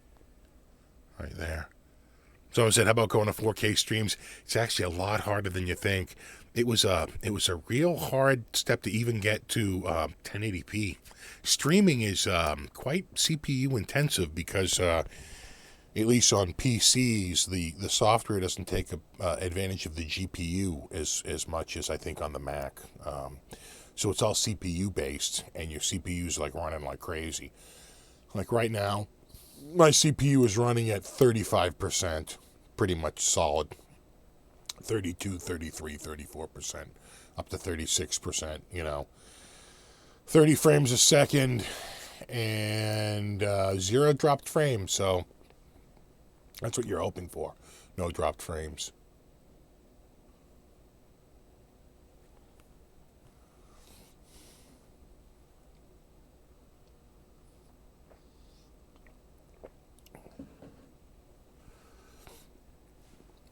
Right there. So I said, how about going to 4K streams? It's actually a lot harder than you think. It was a real hard step to even get to 1080p. Streaming is quite CPU intensive because at least on PCs, the software doesn't take advantage of the GPU as much as I think on the Mac. So it's all CPU based, and your CPU's like running like crazy. Like right now, my CPU is running at 35%, pretty much solid. 32, 33, 34%, up to 36%, 30 frames a second, and 0 dropped frames, so that's what you're hoping for, no dropped frames.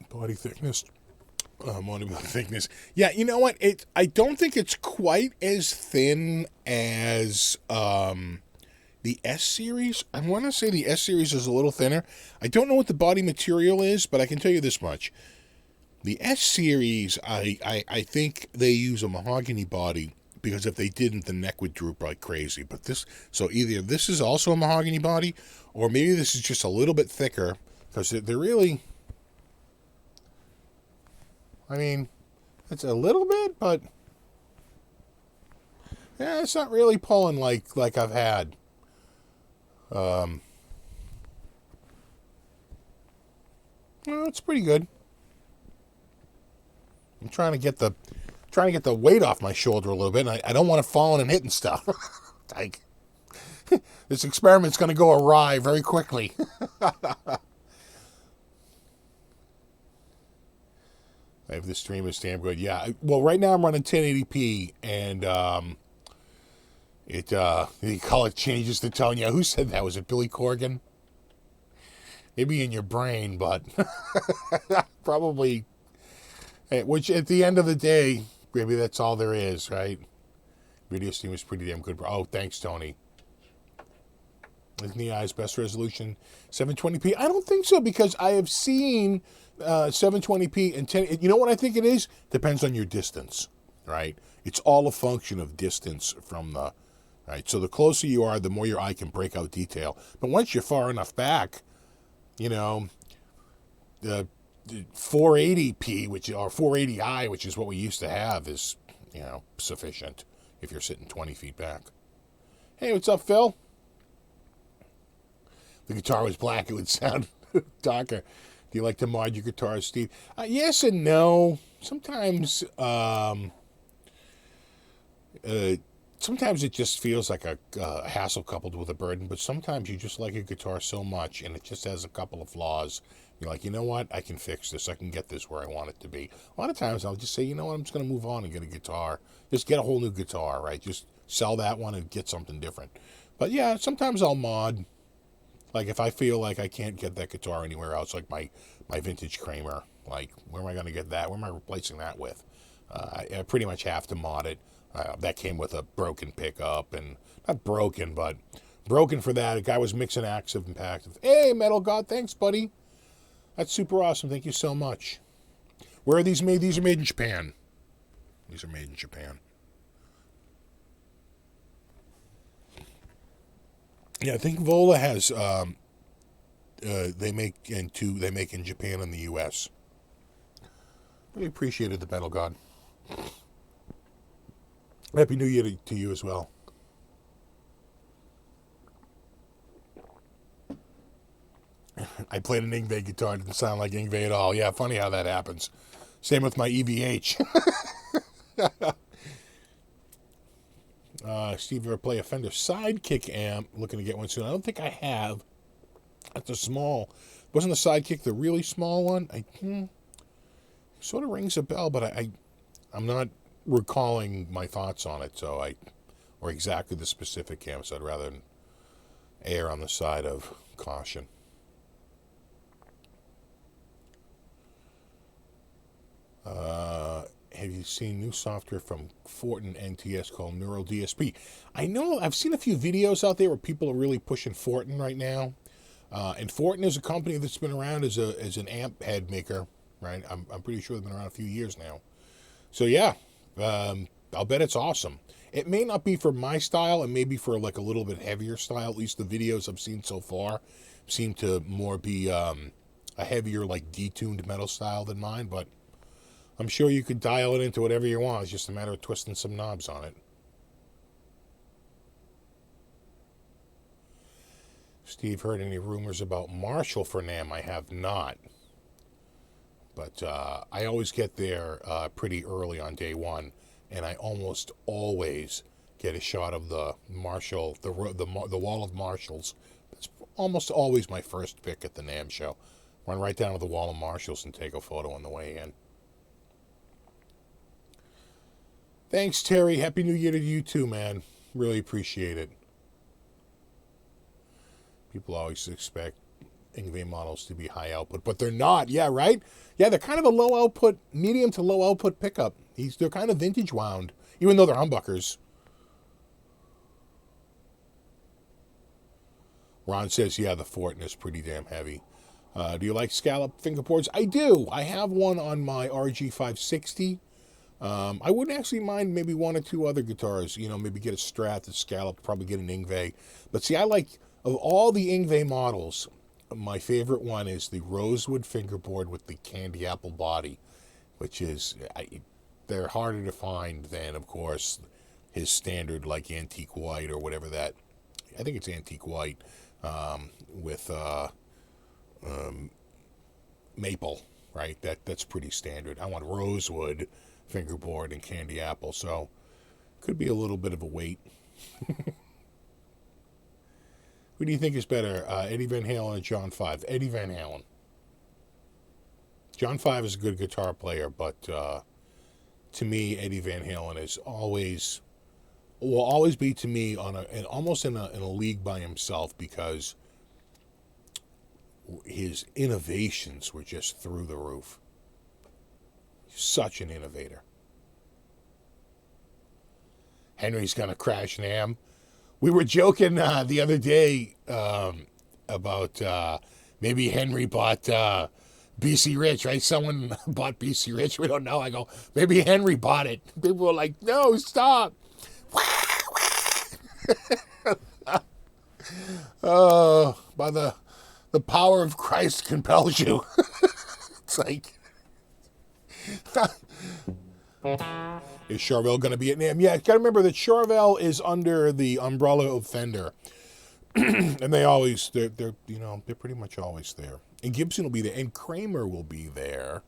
Body thickness. Body thickness. Yeah, you know what? I don't think it's quite as thin as The S series, I want to say the S series is a little thinner. I don't know what the body material is, but I can tell you this much. The S series, I think they use a mahogany body, because if they didn't, the neck would droop like crazy. But this, so either this is also a mahogany body, or maybe this is just a little bit thicker, because they're really, I mean, it's a little bit, but yeah, it's not really pulling like I've had. Well, it's pretty good. I'm trying to get the weight off my shoulder a little bit, and I don't want it falling and hitting stuff. Like, this experiment's going to go awry very quickly. If the stream is damn good, yeah. Well, right now I'm running 1080p, and the color changes to tone. Yeah, who said that? Was it Billy Corgan? Maybe in your brain, but probably. Which at the end of the day, maybe that's all there is, right? Video stream is pretty damn good. Oh, thanks, Tony. Isn't the eye's best resolution 720p? I don't think so, because I have seen 720p and 10. You know what I think it is? Depends on your distance, right? It's all a function of distance from the, right? So the closer you are, the more your eye can break out detail. But once you're far enough back, you know, the 480p, or 480i, which is what we used to have, is, you know, sufficient if you're sitting 20 feet back. Hey, what's up, Phil? If the guitar was black, it would sound darker. Do you like to mod your guitars, Steve? Yes and no. Sometimes sometimes it just feels like a hassle coupled with a burden, but sometimes you just like a guitar so much, and it just has a couple of flaws. You're like, you know what? I can fix this. I can get this where I want it to be. A lot of times I'll just say, you know what? I'm just going to move on and get a guitar. Just get a whole new guitar, right? Just sell that one and get something different. But yeah, sometimes I'll mod. Like if I feel like I can't get that guitar anywhere else, like my vintage Kramer, like where am I going to get that? Where am I replacing that with? I pretty much have to mod it. That came with a broken pickup, and not broken, but broken for that. A guy was mixing Active Impact. Hey, Metal God, thanks, buddy. That's super awesome. Thank you so much. Where are these made? These are made in Japan. These are made in Japan. Yeah, I think Vola has. They make in Japan and the U.S. Really appreciated the Metal God. Happy New Year to you as well. I played an Yngwie guitar. It didn't sound like Yngwie at all. Yeah, funny how that happens. Same with my EVH. Steve, ever play a Fender Sidekick amp? Looking to get one soon. I don't think I have. That's a small. Wasn't the Sidekick the really small one? Sort of rings a bell, but I'm not recalling my thoughts on it. Or exactly the specific amp. So I'd rather err on the side of caution. Have you seen new software from Fortin NTS called Neural DSP? I know I've seen a few videos out there where people are really pushing Fortin right now. And Fortin is a company that's been around as an amp head maker, right? I'm pretty sure they've been around a few years now. So yeah, I'll bet it's awesome. It may not be for my style, and maybe for like a little bit heavier style. At least the videos I've seen so far seem to more be a heavier, like detuned metal style than mine, but I'm sure you could dial it into whatever you want. It's just a matter of twisting some knobs on it. Steve, heard any rumors about Marshall for NAMM? I have not. But I always get there pretty early on day one, and I almost always get a shot of the Marshall, the wall of Marshalls. That's almost always my first pick at the NAMM show. Run right down to the wall of Marshalls and take a photo on the way in. Thanks, Terry. Happy New Year to you too, man. Really appreciate it. People always expect Yngwie models to be high output, but they're not. Yeah, right? Yeah, they're kind of a low output, medium to low output pickup. They're kind of vintage wound, even though they're humbuckers. Ron says, yeah, the Fortin is pretty damn heavy. Do you like scallop fingerboards? I do. I have one on my RG560. I wouldn't actually mind maybe one or two other guitars. Maybe get a Strat, a scallop, probably get an Ingve. But see, I like, of all the Ingve models, my favorite one is the rosewood fingerboard with the candy apple body, which is, they're harder to find than, of course, his standard, like, antique white or whatever that, I think it's antique white, with maple, right? That's pretty standard. I want rosewood fingerboard and candy apple, so could be a little bit of a wait. Who do you think is better, Eddie Van Halen or John Five? Eddie Van Halen. John Five is a good guitar player, but to me, Eddie Van Halen will always be to me almost in a league by himself, because his innovations were just through the roof. Such an innovator. Henry's gonna crash NAMM. We were joking the other day about maybe Henry bought BC Rich, right? Someone bought BC Rich. We don't know. I go, maybe Henry bought it. People were like, no, stop. By the power of Christ compels you. It's like, is Charvel going to be at NAMM? Yeah, got to remember that Charvel is under the umbrella of Fender, and they're pretty much always there. And Gibson will be there, and Kramer will be there,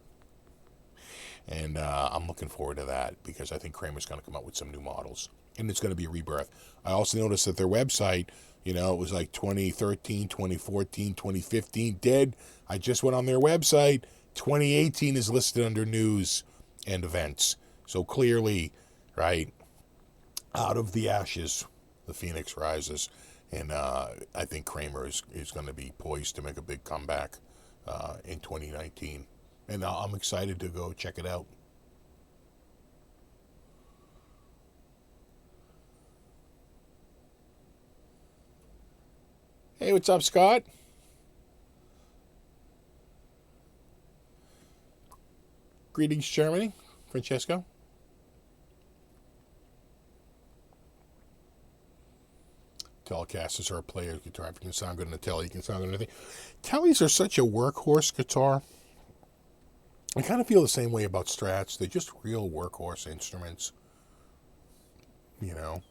and I'm looking forward to that, because I think Kramer's going to come out with some new models, and it's going to be a rebirth. I also noticed that their website, it was like 2013, 2014, 2015 dead. I just went on their website. 2018 is listed under news and events. So clearly, right, out of the ashes, the phoenix rises. And I think Kramer is going to be poised to make a big comeback in 2019. And I'm excited to go check it out. Hey, what's up, Scott? Greetings, Germany. Francesco. Telecasters are a player guitar. If you can sound good in a Tele, you can sound good in anything. Teles are such a workhorse guitar. I kind of feel the same way about Strats. They're just real workhorse instruments. Have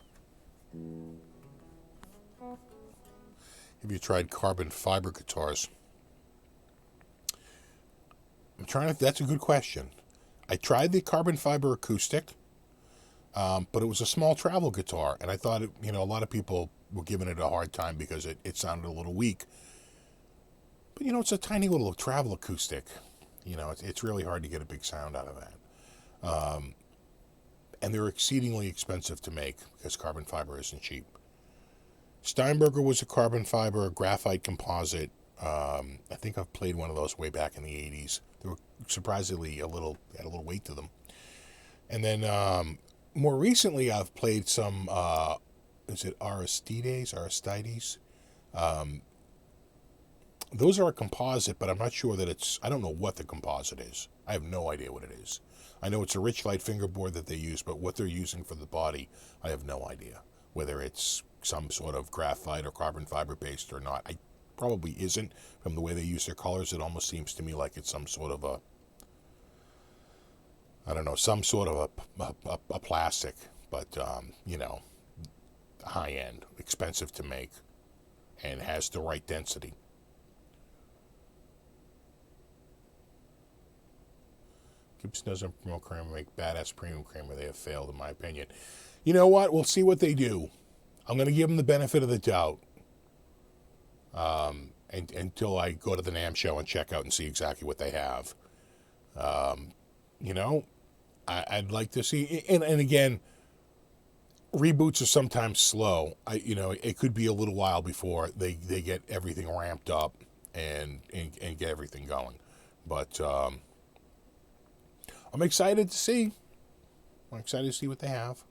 you tried carbon fiber guitars? That's a good question. I tried the carbon fiber acoustic, but it was a small travel guitar, and I thought, a lot of people were giving it a hard time because it sounded a little weak. But, it's a tiny little travel acoustic. It's really hard to get a big sound out of that. And they're exceedingly expensive to make because carbon fiber isn't cheap. Steinberger was a carbon fiber graphite composite. I think I've played one of those way back in the 80s. They were surprisingly had a little weight to them. And then more recently, I've played some, is it Aristides? Those are a composite, but I'm not sure that I don't know what the composite is. I have no idea what it is. I know it's a Richlight fingerboard that they use, but what they're using for the body, I have no idea. Whether it's some sort of graphite or carbon fiber based or not. I probably isn't. From the way they use their colors, it almost seems to me like it's some sort of some sort of a plastic, but, high end, expensive to make, and has the right density. Gibson doesn't promote Kramer, make badass premium Kramer. They have failed, in my opinion. You know what? We'll see what they do. I'm going to give them the benefit of the doubt until I go to the NAMM show and check out and see exactly what they have. I'd like to see, and again, reboots are sometimes slow. It could be a little while before they get everything ramped up and get everything going. But I'm excited to see. I'm excited to see what they have.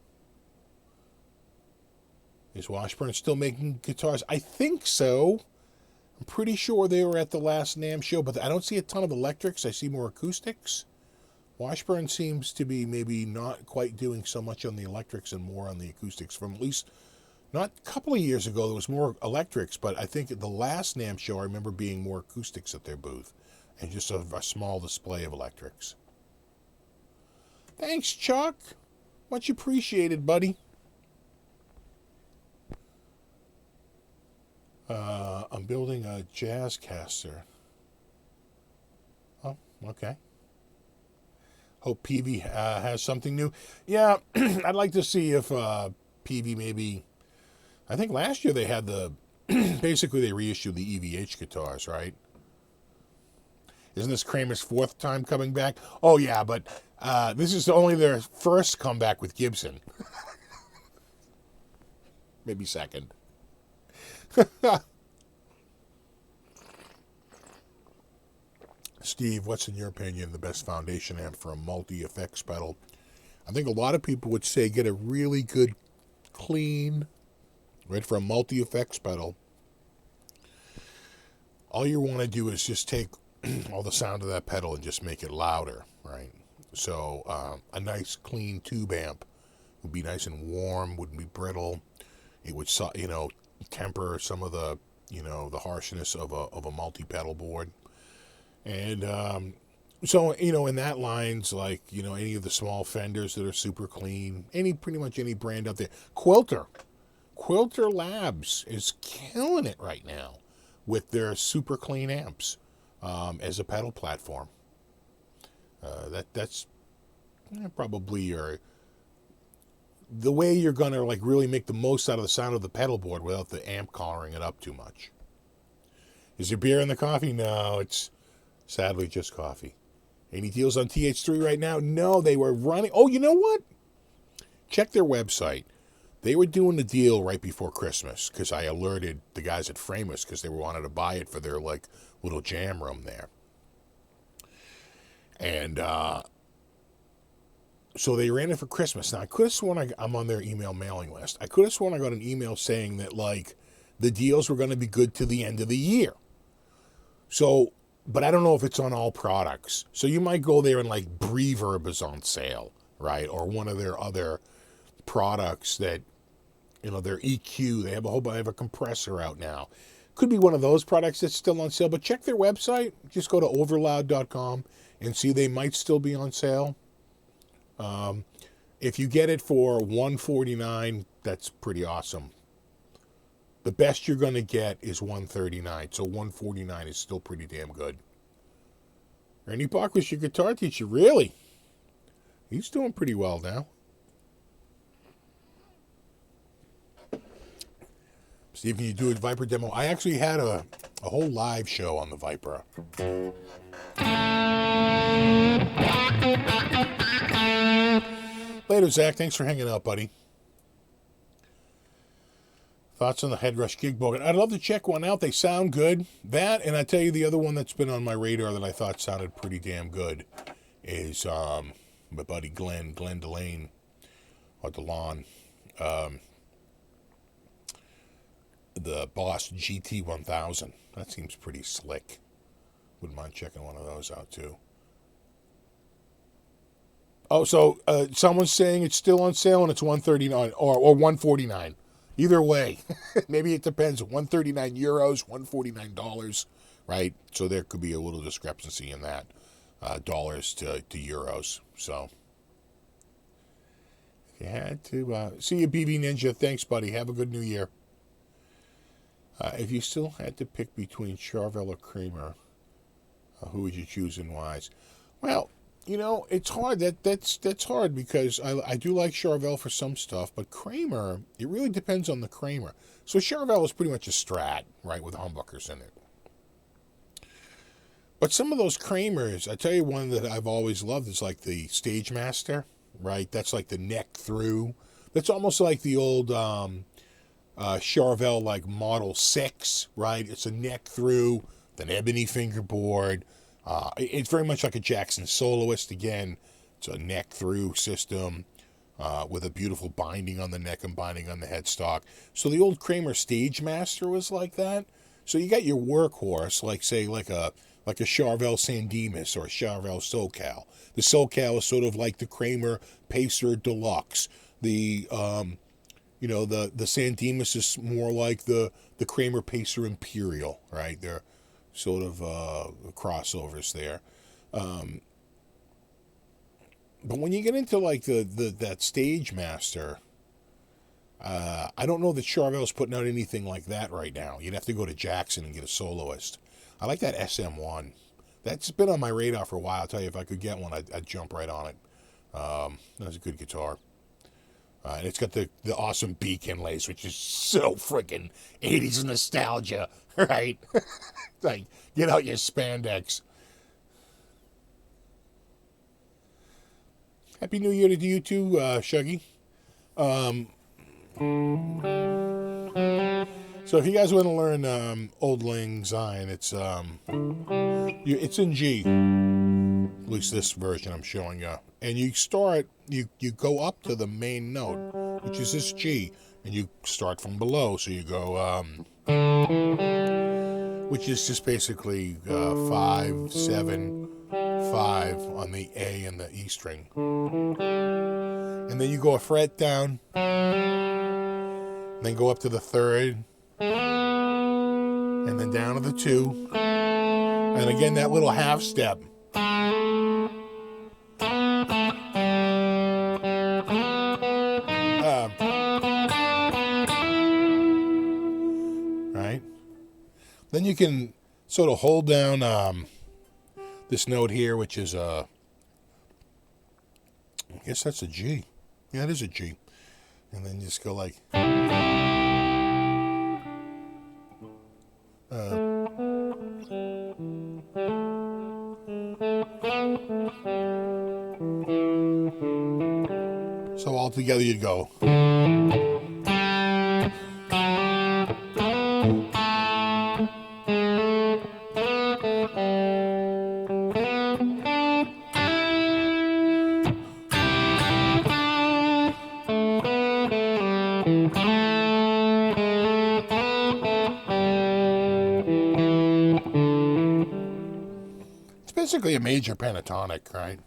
Is Washburn still making guitars? I think so. I'm pretty sure they were at the last NAMM show, but I don't see a ton of electrics. I see more acoustics. Washburn seems to be maybe not quite doing so much on the electrics and more on the acoustics. From at least, not a couple of years ago, there was more electrics, but I think at the last NAMM show, I remember being more acoustics at their booth and just a small display of electrics. Thanks, Chuck. Much appreciated, buddy. I'm building a jazz caster. Oh, okay. Hope PV has something new. Yeah, I'd like to see if PV maybe... I think last year they had the... basically, they reissued the EVH guitars, right? Isn't this Kramer's fourth time coming back? Oh, yeah, but this is only their first comeback with Gibson. Maybe second. Steve, what's in your opinion the best foundation amp for a multi-effects pedal? I think a lot of people would say get a really good clean, right, for a multi-effects pedal. All you want to do is just take all the sound of that pedal and just make it louder, right? So a nice clean tube amp would be nice and warm, wouldn't be brittle. It would, temper some of the, the harshness of a multi-pedal board. And so, in that lines, like, any of the small Fenders that are super clean, pretty much any brand out there. Quilter Labs is killing it right now with their super clean amps as a pedal platform. That's probably the way you're going to, like, really make the most out of the sound of the pedal board without the amp collaring it up too much. Is there beer in the coffee? No, it's sadly just coffee. Any deals on TH3 right now? No, they were running. Oh, you know what? Check their website. They were doing the deal right before Christmas because I alerted the guys at Framus because they wanted to buy it for their, like, little jam room there. And so they ran it for Christmas. Now, I could have sworn I'm on their email mailing list. I could have sworn I got an email saying that, like, the deals were going to be good to the end of the year. So, but I don't know if it's on all products. So you might go there and, like, Breverb is on sale, right? Or one of their other products that, their EQ. They have a compressor out now. Could be one of those products that's still on sale. But check their website. Just go to overloud.com and see they might still be on sale. If you get it for $149, that's pretty awesome. The best you're going to get is $139, so $149 is still pretty damn good. Randy Bach was your guitar teacher, really? He's doing pretty well now. Steve, can you do a Viper demo? I actually had a whole live show on the Viper. Later, Zach. Thanks for hanging out, buddy. Thoughts on the Headrush Gig Bogan? I'd love to check one out. They sound good. That, and I tell you the other one that's been on my radar that I thought sounded pretty damn good is my buddy Glenn Delane, or DeLon, the Boss GT1000. That seems pretty slick. Wouldn't mind checking one of those out too. Oh, so someone's saying it's still on sale and it's $139 or $149. Either way, maybe it depends. €139, $149, right? So there could be a little discrepancy in that, dollars to euros. So if you had to see you, BB Ninja. Thanks, buddy. Have a good New Year. If you still had to pick between Charvel or Kramer, who would you choose and why? Well, it's hard. That's hard because I do like Charvel for some stuff, but Kramer, it really depends on the Kramer. So Charvel is pretty much a Strat, right, with humbuckers in it. But some of those Kramers, I tell you one that I've always loved is like the Stagemaster, right? That's like the neck through. That's almost like the old Charvel like Model 6, right? It's a neck through, with an ebony fingerboard. It's very much like a Jackson Soloist. Again, it's a neck through system. with a beautiful binding on the neck and binding on the headstock. So the old Kramer Stagemaster was like that. So you got your workhorse, like say like a Charvel San Dimas or a Charvel SoCal. The SoCal is sort of like the Kramer Pacer Deluxe. The the San Dimas is more like the Kramer Pacer Imperial, right? They're sort of crossovers there. But when you get into like that Stagemaster, I don't know that Charvel's putting out anything like that right now. You'd have to go to Jackson and get a soloist. I like that SM1. That's been on my radar for a while. I'll tell you, if I could get one, I'd jump right on it. That's a good guitar. And it's got the awesome beak inlays, which is so freaking 80s nostalgia, right? Like, get out your spandex. Happy New Year to you too, Shuggy. So if you guys want to learn Old Lang Syne, it's in G. At least this version I'm showing you. And you go up to the main note, which is this G, and you start from below. So you go, which is just basically 5, 7, 5 on the A and the E string. And then you go a fret down, and then go up to the 3rd, and then down to the 2, and again that little half step. Right? Then you can sort of hold down this note here, which is I guess that's a G. Yeah, it is a G. And then just go like. So all together you'd go. Basically a major pentatonic, right?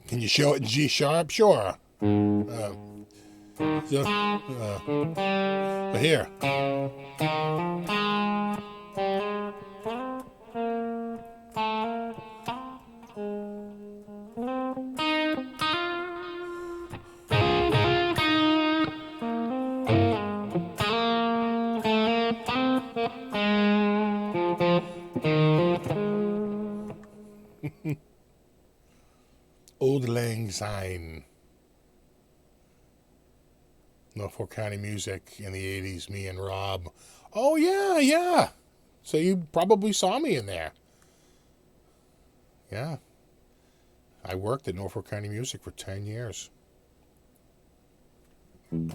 Can you show it in G sharp? Sure. But here. Old Lang Syne. Norfolk County Music in the 80s, me and Rob. Oh, yeah. So you probably saw me in there. Yeah. I worked at Norfolk County Music for 10 years. Have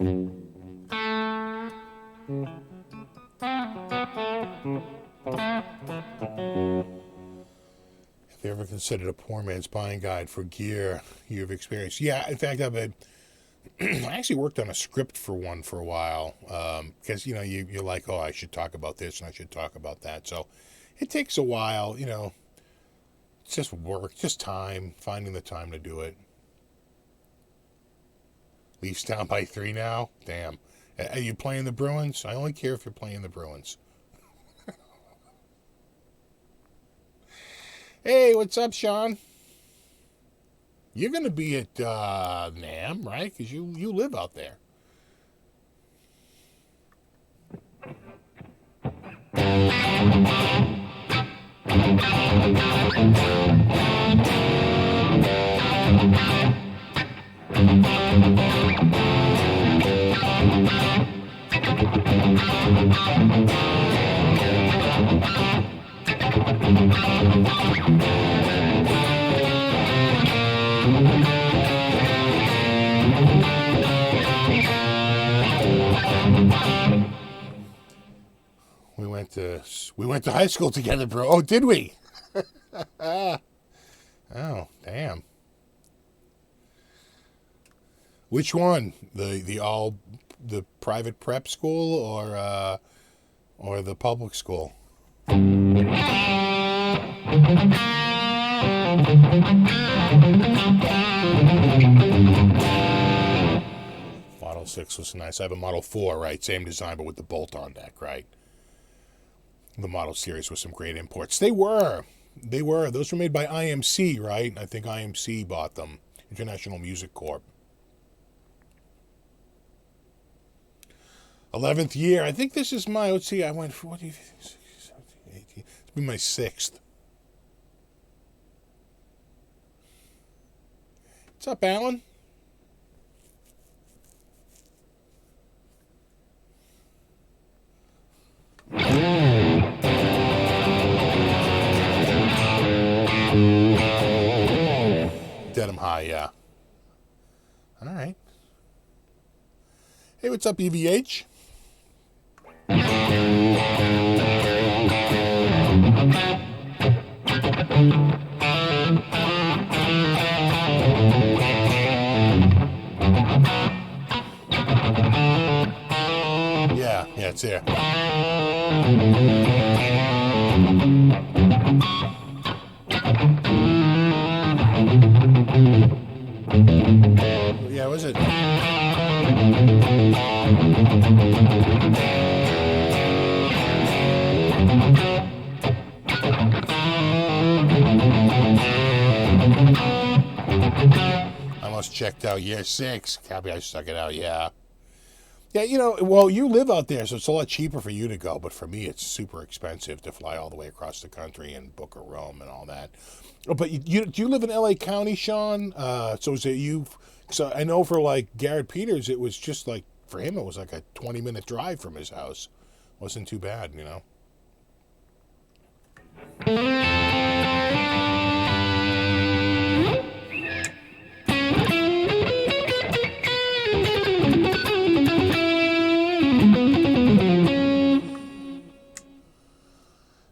you ever considered a poor man's buying guide for gear you've experienced? Yeah, in fact, I actually worked on a script for one for a while, because, you're like, oh, I should talk about this and I should talk about that. So it takes a while, it's just work, just time, finding the time to do it. Leafs down by 3 now? Damn. Are you playing the Bruins? I only care if you're playing the Bruins. Hey, what's up, Sean? You're going to be at NAMM, right? Because you live out there. We went to high school together, bro. Oh, did we? Oh, damn. Which one? The private prep school or the public school? Model 6 was nice. I have a Model 4, right? Same design, but with the bolt-on deck, right? The Model series with some great imports. They were. Those were made by IMC, right? I think IMC bought them. International Music Corp. 11th year. I think this is my, let's see, I went 40, 60, 17, 18. It's been my 6th. What's up, Alan? Denim high, yeah. All right. Hey, what's up, EVH? Yeah, it's there. Yeah, was it? I almost checked out year 6. Cabby, I stuck it out, yeah. Yeah, well, you live out there, so it's a lot cheaper for you to go, but for me, it's super expensive to fly all the way across the country and book a room and all that. Oh, but do you live in LA County, Sean? So is it you? So I know for like Garrett Peters, it was just like, for him, it was like a 20-minute drive from his house. Wasn't too bad,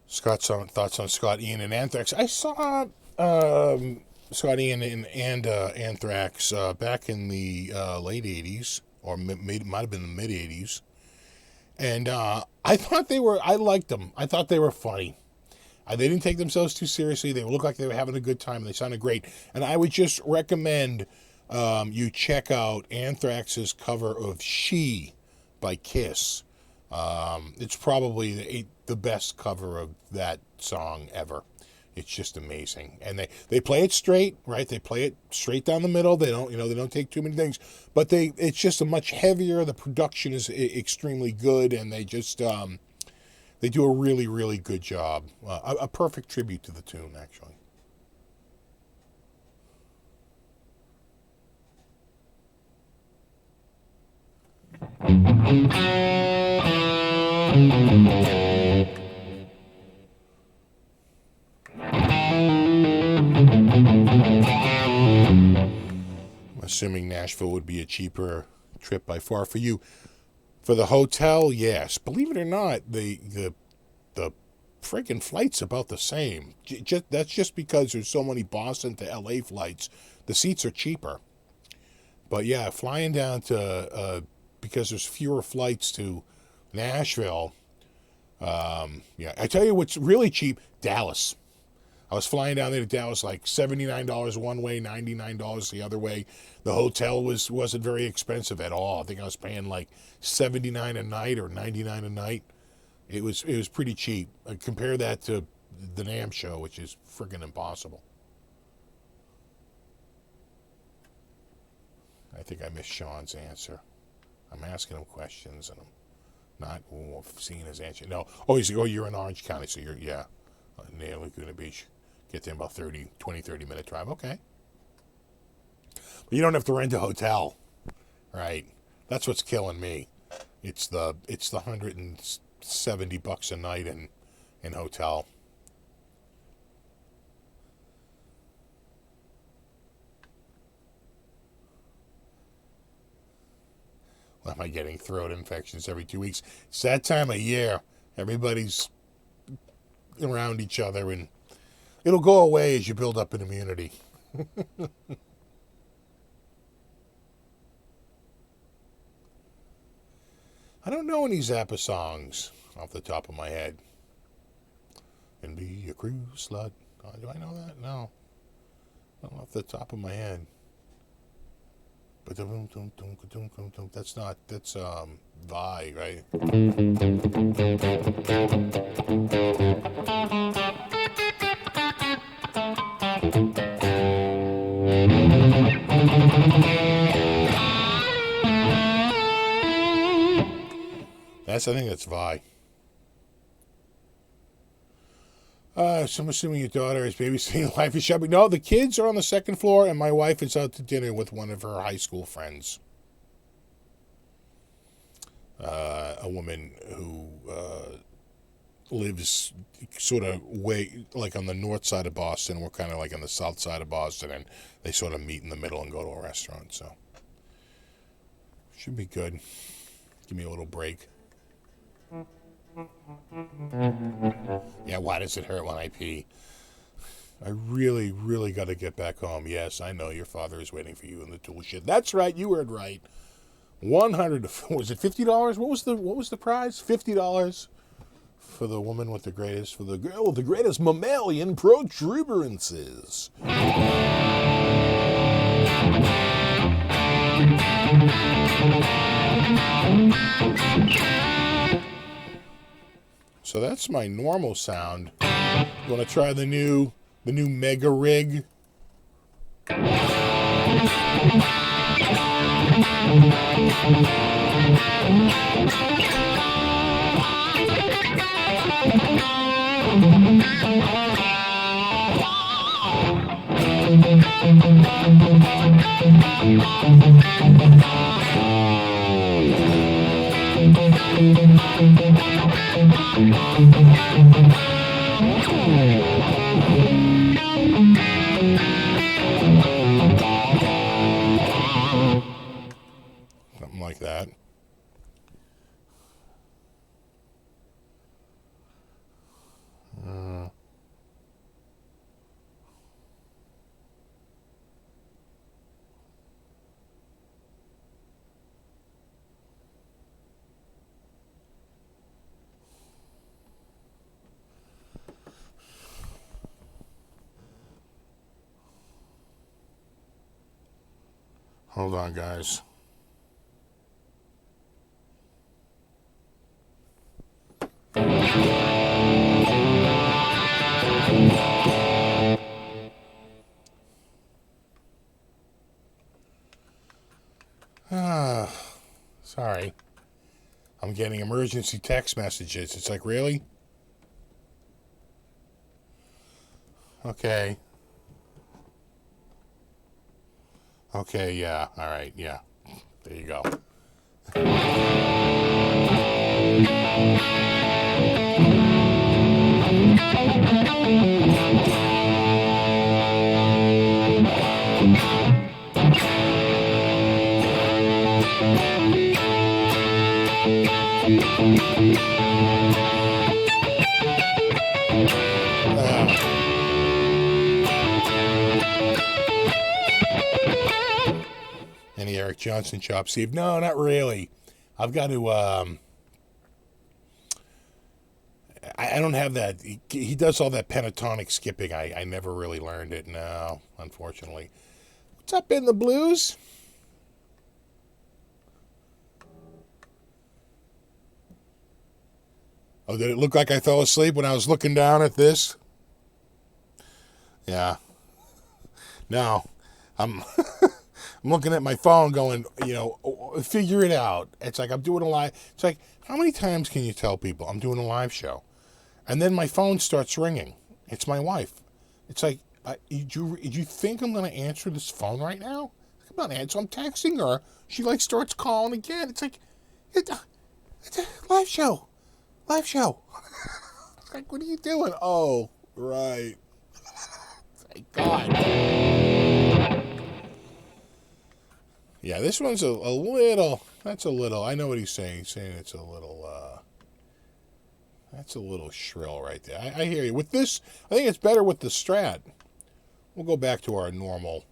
Scott's thoughts on Scott Ian and Anthrax. I saw Scott Ian and Anthrax back in the late 80s, or might have been the mid 80s. And I liked them. I thought they were funny. They didn't take themselves too seriously. They looked like they were having a good time, and they sounded great. And I would just recommend you check out Anthrax's cover of She by Kiss. It's probably the best cover of that song ever. It's just amazing. And they play it straight, right? They play it straight down the middle. They don't take too many things, but it's just a much heavier. The production is extremely good, and they just they do a really, really good job. A perfect tribute to the tune, actually. Assuming Nashville would be a cheaper trip by far for you. For the hotel, yes. Believe it or not, the freaking flight's about the same. That's just because there's so many Boston to LA flights. The seats are cheaper. But yeah, flying down to because there's fewer flights to Nashville. Yeah, I tell you what's really cheap, Dallas. I was flying down there to Dallas, like $79 one way, $99 the other way. The hotel wasn't very expensive at all. I think I was paying like $79 a night or $99 a night. It was pretty cheap. Compare that to the NAMM show, which is freaking impossible. I think I missed Sean's answer. I'm asking him questions and I'm not seeing his answer. No. Oh, you're in Orange County, so you're, yeah, near Laguna Beach. Get there in about 30 minute drive. Okay. But you don't have to rent a hotel, right? That's what's killing me. It's the $170 a night in hotel. Well, am I getting throat infections every 2 weeks? It's that time of year. Everybody's around each other, and It'll go away as you build up an immunity. I don't know any Zappa songs off the top of my head. And be a cruise slut. Do I know that? No. Not off the top of my head. But that's not, that's Vi, right? I think that's Vi. So I'm assuming your daughter is babysitting Life is Shopping. No, the kids are on the second floor, and my wife is out to dinner with one of her high school friends. A woman who lives sort of way, like on the north side of Boston. We're kind of like on the south side of Boston, and they sort of meet in the middle and go to a restaurant. So, should be good. Give me a little break. Yeah, why does it hurt when I pee? I really, really got to get back home. Yes, I know your father is waiting for you in the tool shed. That's right, you heard right. Was it $50? What was the prize? $50 for the woman with the greatest, for the girl with the greatest mammalian protuberances. So that's my normal sound. You want to try the new Mega Rig? Something like that. Hold on, guys. Sorry. I'm getting emergency text messages. It's like, really? Okay. Okay, yeah. All right, yeah. There you go. Any Eric Johnson chop, Steve? No, not really. I've got to, I don't have that. He does all that pentatonic skipping. I never really learned it. No, unfortunately. What's up in the blues? Oh, did it look like I fell asleep when I was looking down at this? Yeah. No, I'm I'm looking at my phone going, figure it out. It's like I'm doing a live. It's like, how many times can you tell people I'm doing a live show? And then my phone starts ringing. It's my wife. It's like, did you think I'm going to answer this phone right now? I'm not answering. I'm texting her. She starts calling again. It's like, it's a live show. Live show. Like, what are you doing? Oh, right. Thank God. Yeah, this one's a little, that's a little, I know what he's saying. He's saying it's a little, That's a little shrill right there. I hear you. With this, I think it's better with the Strat. We'll go back to our normal.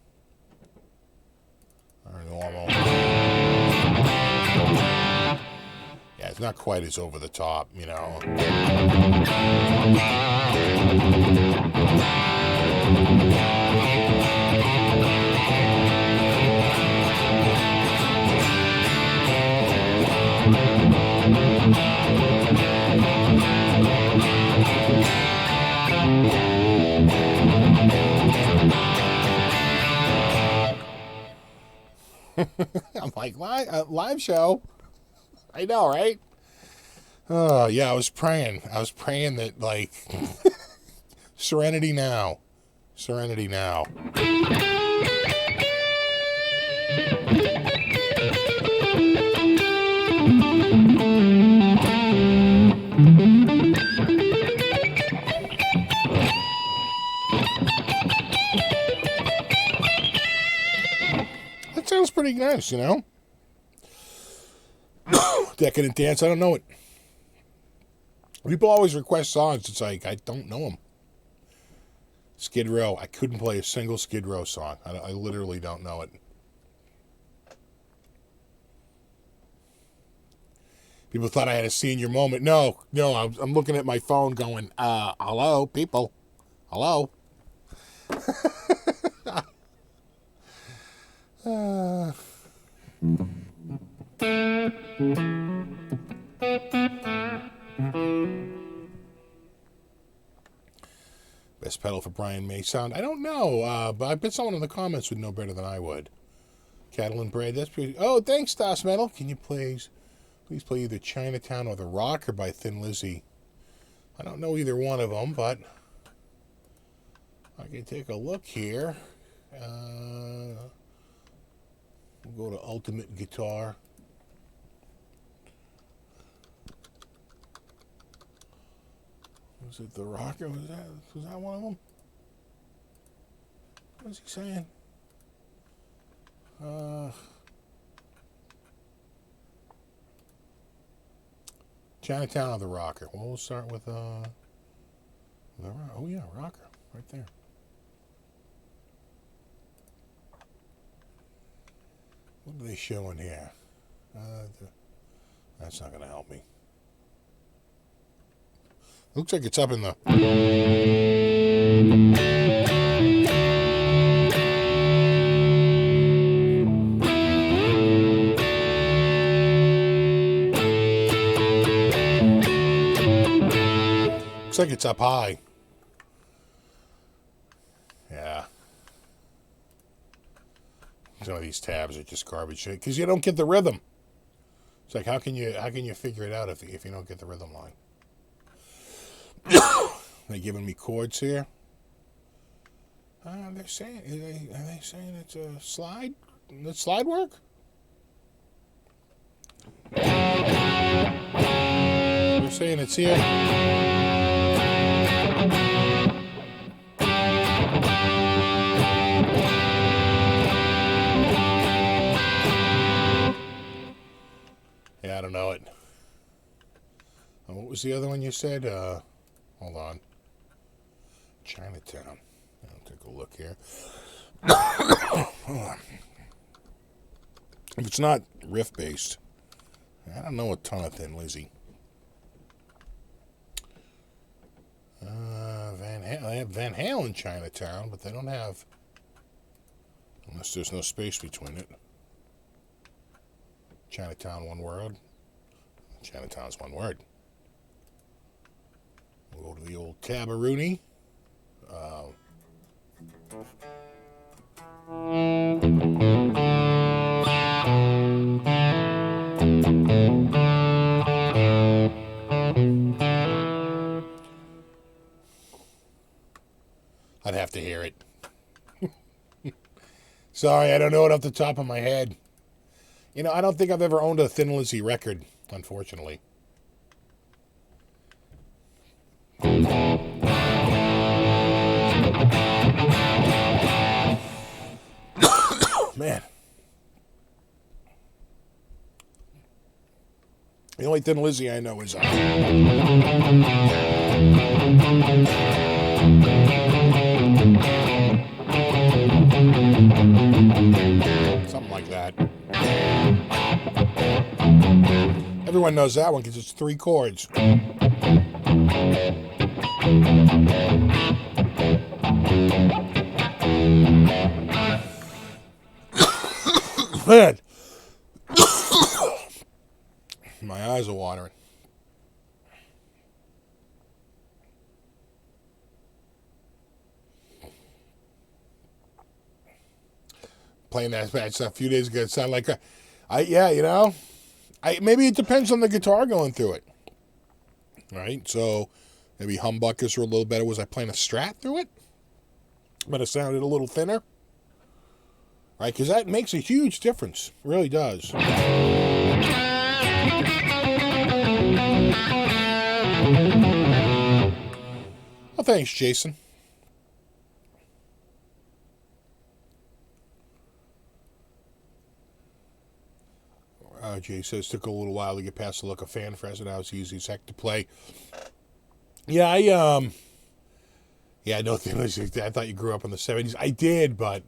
Yeah, it's not quite as over the top, you know. I'm like, live show. I know, right? Oh, yeah, I was praying. That, like, serenity now. Serenity now. That sounds pretty nice, you know? Decadent Dance, I don't know it. People always request songs. It's like, I don't know them. Skid Row. I couldn't play a single Skid Row song. I literally don't know it. People thought I had a senior moment. No, I'm looking at my phone going, hello, people. Hello. Best pedal for Brian May sound? I don't know, but I bet someone in the comments would know better than I would. Cattle and Bread, that's pretty... Oh, thanks, Das Metal. Can you please play either Chinatown or The Rocker by Thin Lizzy? I don't know either one of them, but I can take a look here. We'll go to Ultimate Guitar. Was it The Rocker? Was that one of them? What was he saying? Chinatown or The Rocker? Well, we'll start with oh yeah, Rocker right there. What are they showing here? That's not going to help me. Looks like it's up in the... Looks like it's up high. Yeah. Some of these tabs are just garbage because you don't get the rhythm. It's like how can you figure it out if you don't get the rhythm line? They giving me chords here. They're saying are they saying it's a slide? Does slide work? They're saying it's here. Yeah, I don't know it. What was the other one you said? Hold on. Chinatown. I'll take a look here. If it's not riff-based, I don't know a ton of Thin Lizzy. They have Van Halen Chinatown, but they don't have... Unless there's no space between it. Chinatown, one word. Chinatown's one word. We'll go to the old Tabaroonie. I'd have to hear it. Sorry, I don't know it off the top of my head. You know, I don't think I've ever owned a Thin Lizzy record, unfortunately. Man. The only Thin Lizzy I know is something like that. Everyone knows that one because it's 3 chords. Man. My eyes are watering. Playing that match a few days ago, it sounded like maybe it depends on the guitar going through it. Right? So maybe humbuckers were a little better. Was I playing a Strat through it? But it sounded a little thinner. Right? Because that makes a huge difference. It really does. Well, thanks, Jason. Jay says, took a little while to get past the look of fan fest, and now it's easy as heck to play. Yeah, I know I thought you grew up in the 70s. I did, but,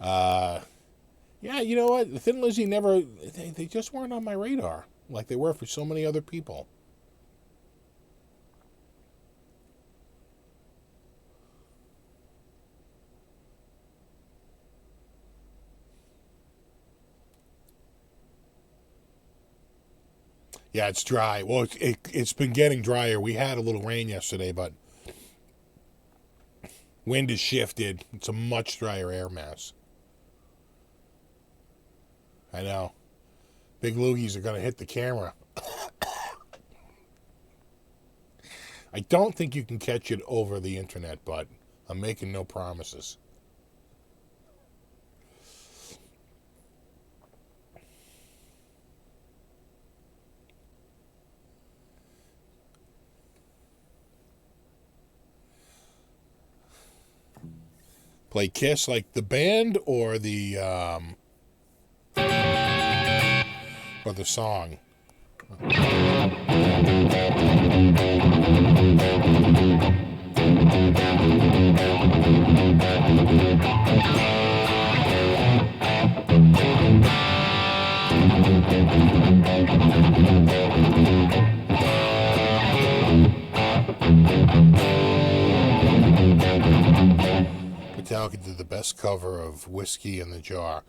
yeah, you know what? The Thin Lizzy they just weren't on my radar like they were for so many other people. Yeah, it's dry. Well, it's been getting drier. We had a little rain yesterday, but wind has shifted. It's a much drier air mass. I know. Big loogies are going to hit the camera. I don't think you can catch it over the internet, but I'm making no promises. Play Kiss like the band or the song? Metallica did the best cover of Whiskey in the Jar.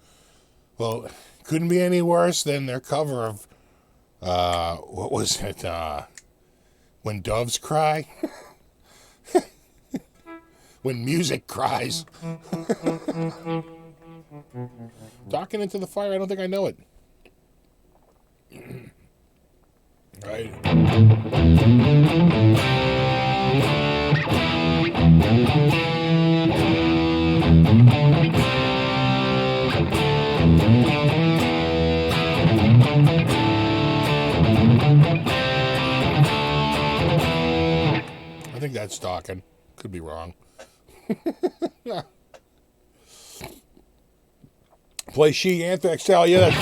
Well, couldn't be any worse than their cover of, what was it, When Doves Cry? When Music Cries. Talking into the fire, I don't think I know it. Right. I think that's talking. Could be wrong. Play She, Anthrax, Tell you that.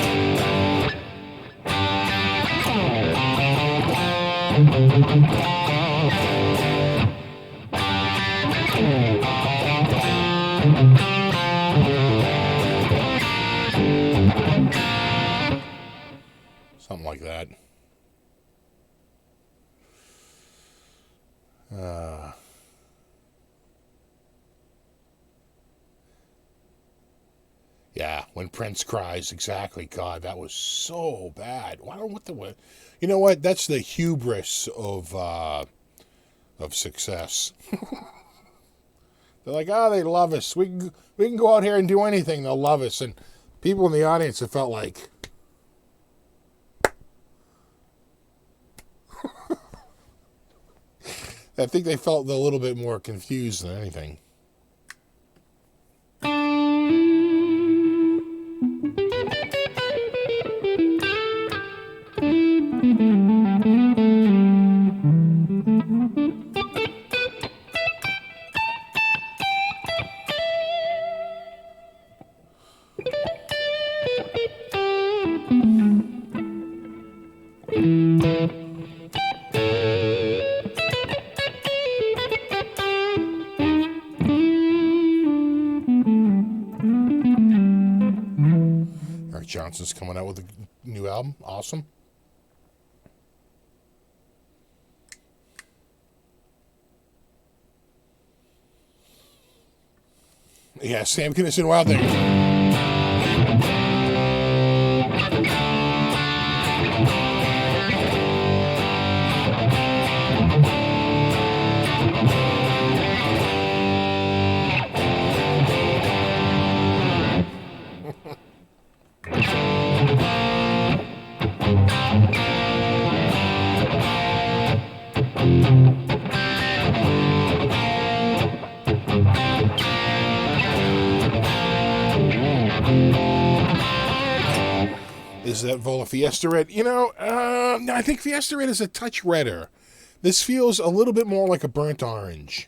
Something like that. Yeah, When Prince Cries, exactly. God, that was so bad. You know what? That's the hubris of success. They're like, they love us. We can go out here and do anything. They'll love us. And people in the audience have felt like, I think they felt a little bit more confused than anything. is coming out with a new album. Awesome. Yeah, Sam Kinison, Wild Thing. Is that Vola Fiesta Red? No, I think Fiesta Red is a touch redder. This feels a little bit more like a burnt orange.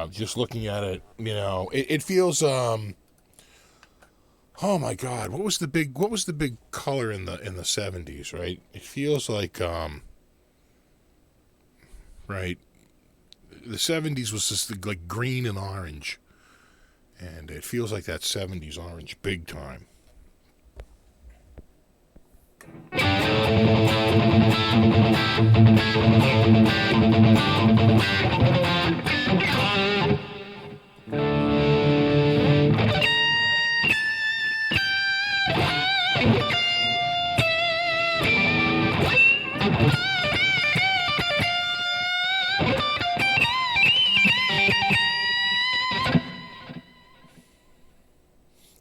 Just looking at it, it feels. Oh my God, what was the big color in the 70s? Right, it feels like right. The 70s was just like green and orange, and it feels like that 70s orange big time.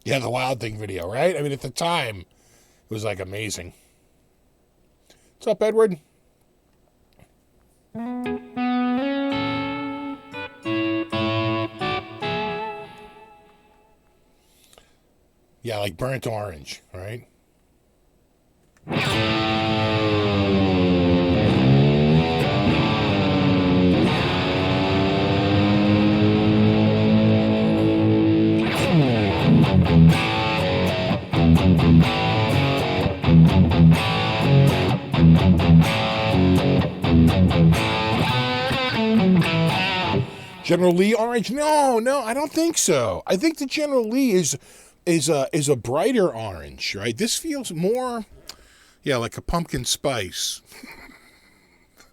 Yeah, the Wild Thing video, right? I mean, at the time, it was like amazing. What's up, Edward? Yeah, like burnt orange, right? General Lee orange? No, I don't think so. I think the General Lee is a brighter orange, right? This feels more, like a pumpkin spice.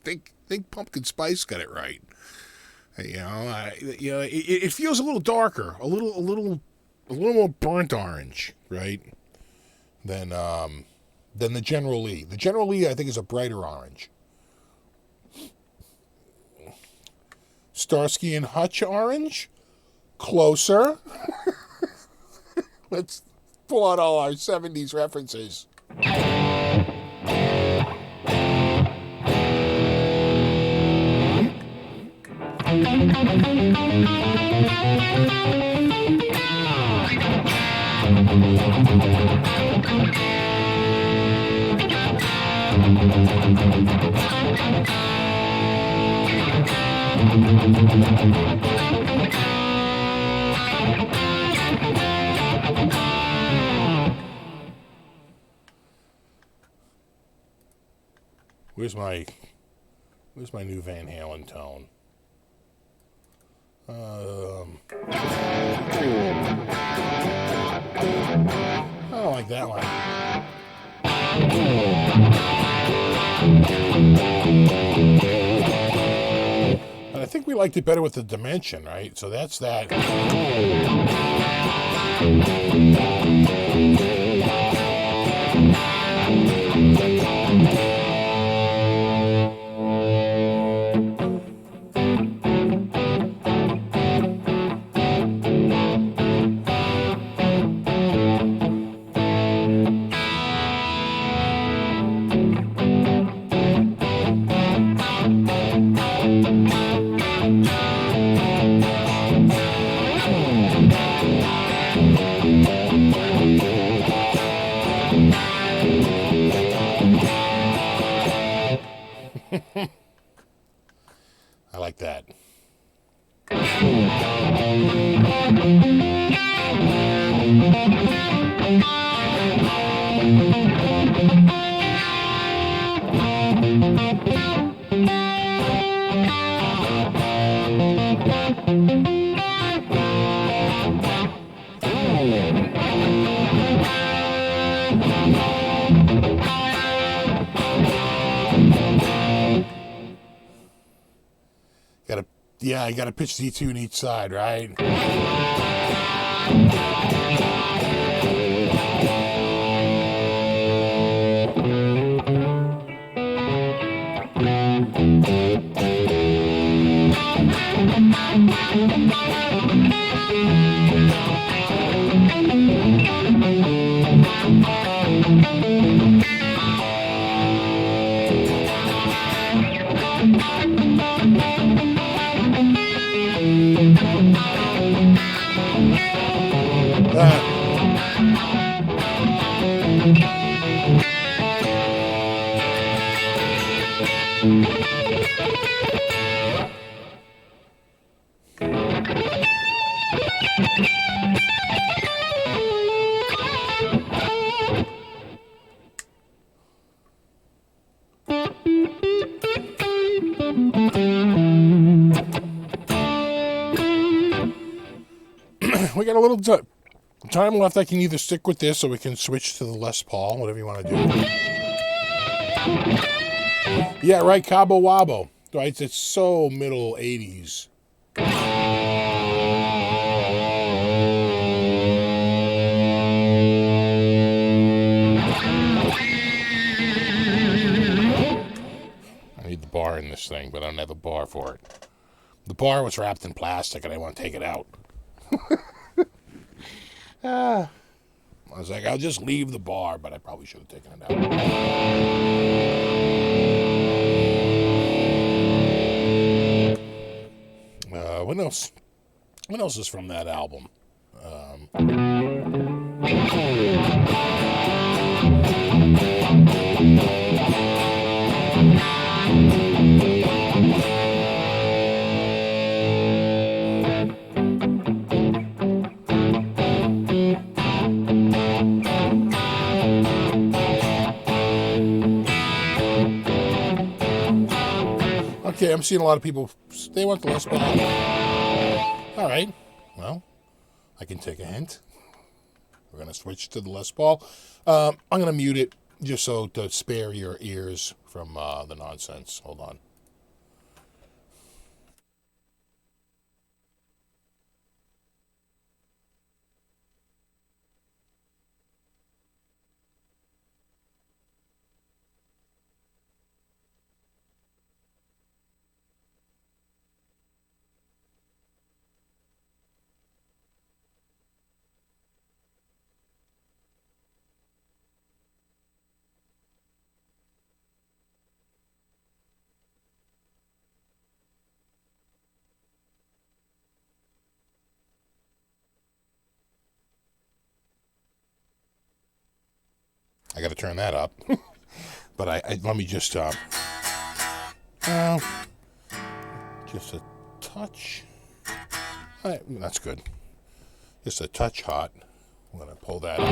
think pumpkin spice got it right. It feels a little darker, a little more burnt orange, right? Than the General Lee. The General Lee, I think, is a brighter orange. Starsky and Hutch orange? Closer. Let's pull out all our 70s references. Where's my new Van Halen tone? I don't like that one. But I think we liked it better with the Dimension, right? So that's that. I like that. Yeah, you got to pitch Z2 in each side, right? We got a little time left. I can either stick with this or we can switch to the Les Paul, whatever you want to do. Yeah, right, Cabo Wabo. Right, it's so middle 80s. I need the bar in this thing, but I don't have a bar for it. The bar was wrapped in plastic and I want to take it out. I was like, I'll just leave the bar, but I probably should have taken it out. What else? What else is from that album? Okay, I'm seeing a lot of people, they want the Les Paul. All right, well, I can take a hint. We're going to switch to the Les Paul. I'm going to mute it just so to spare your ears from the nonsense. Hold on. I got to turn that up. But I let me just a touch. That's good. Just a touch hot. I'm going to pull that out.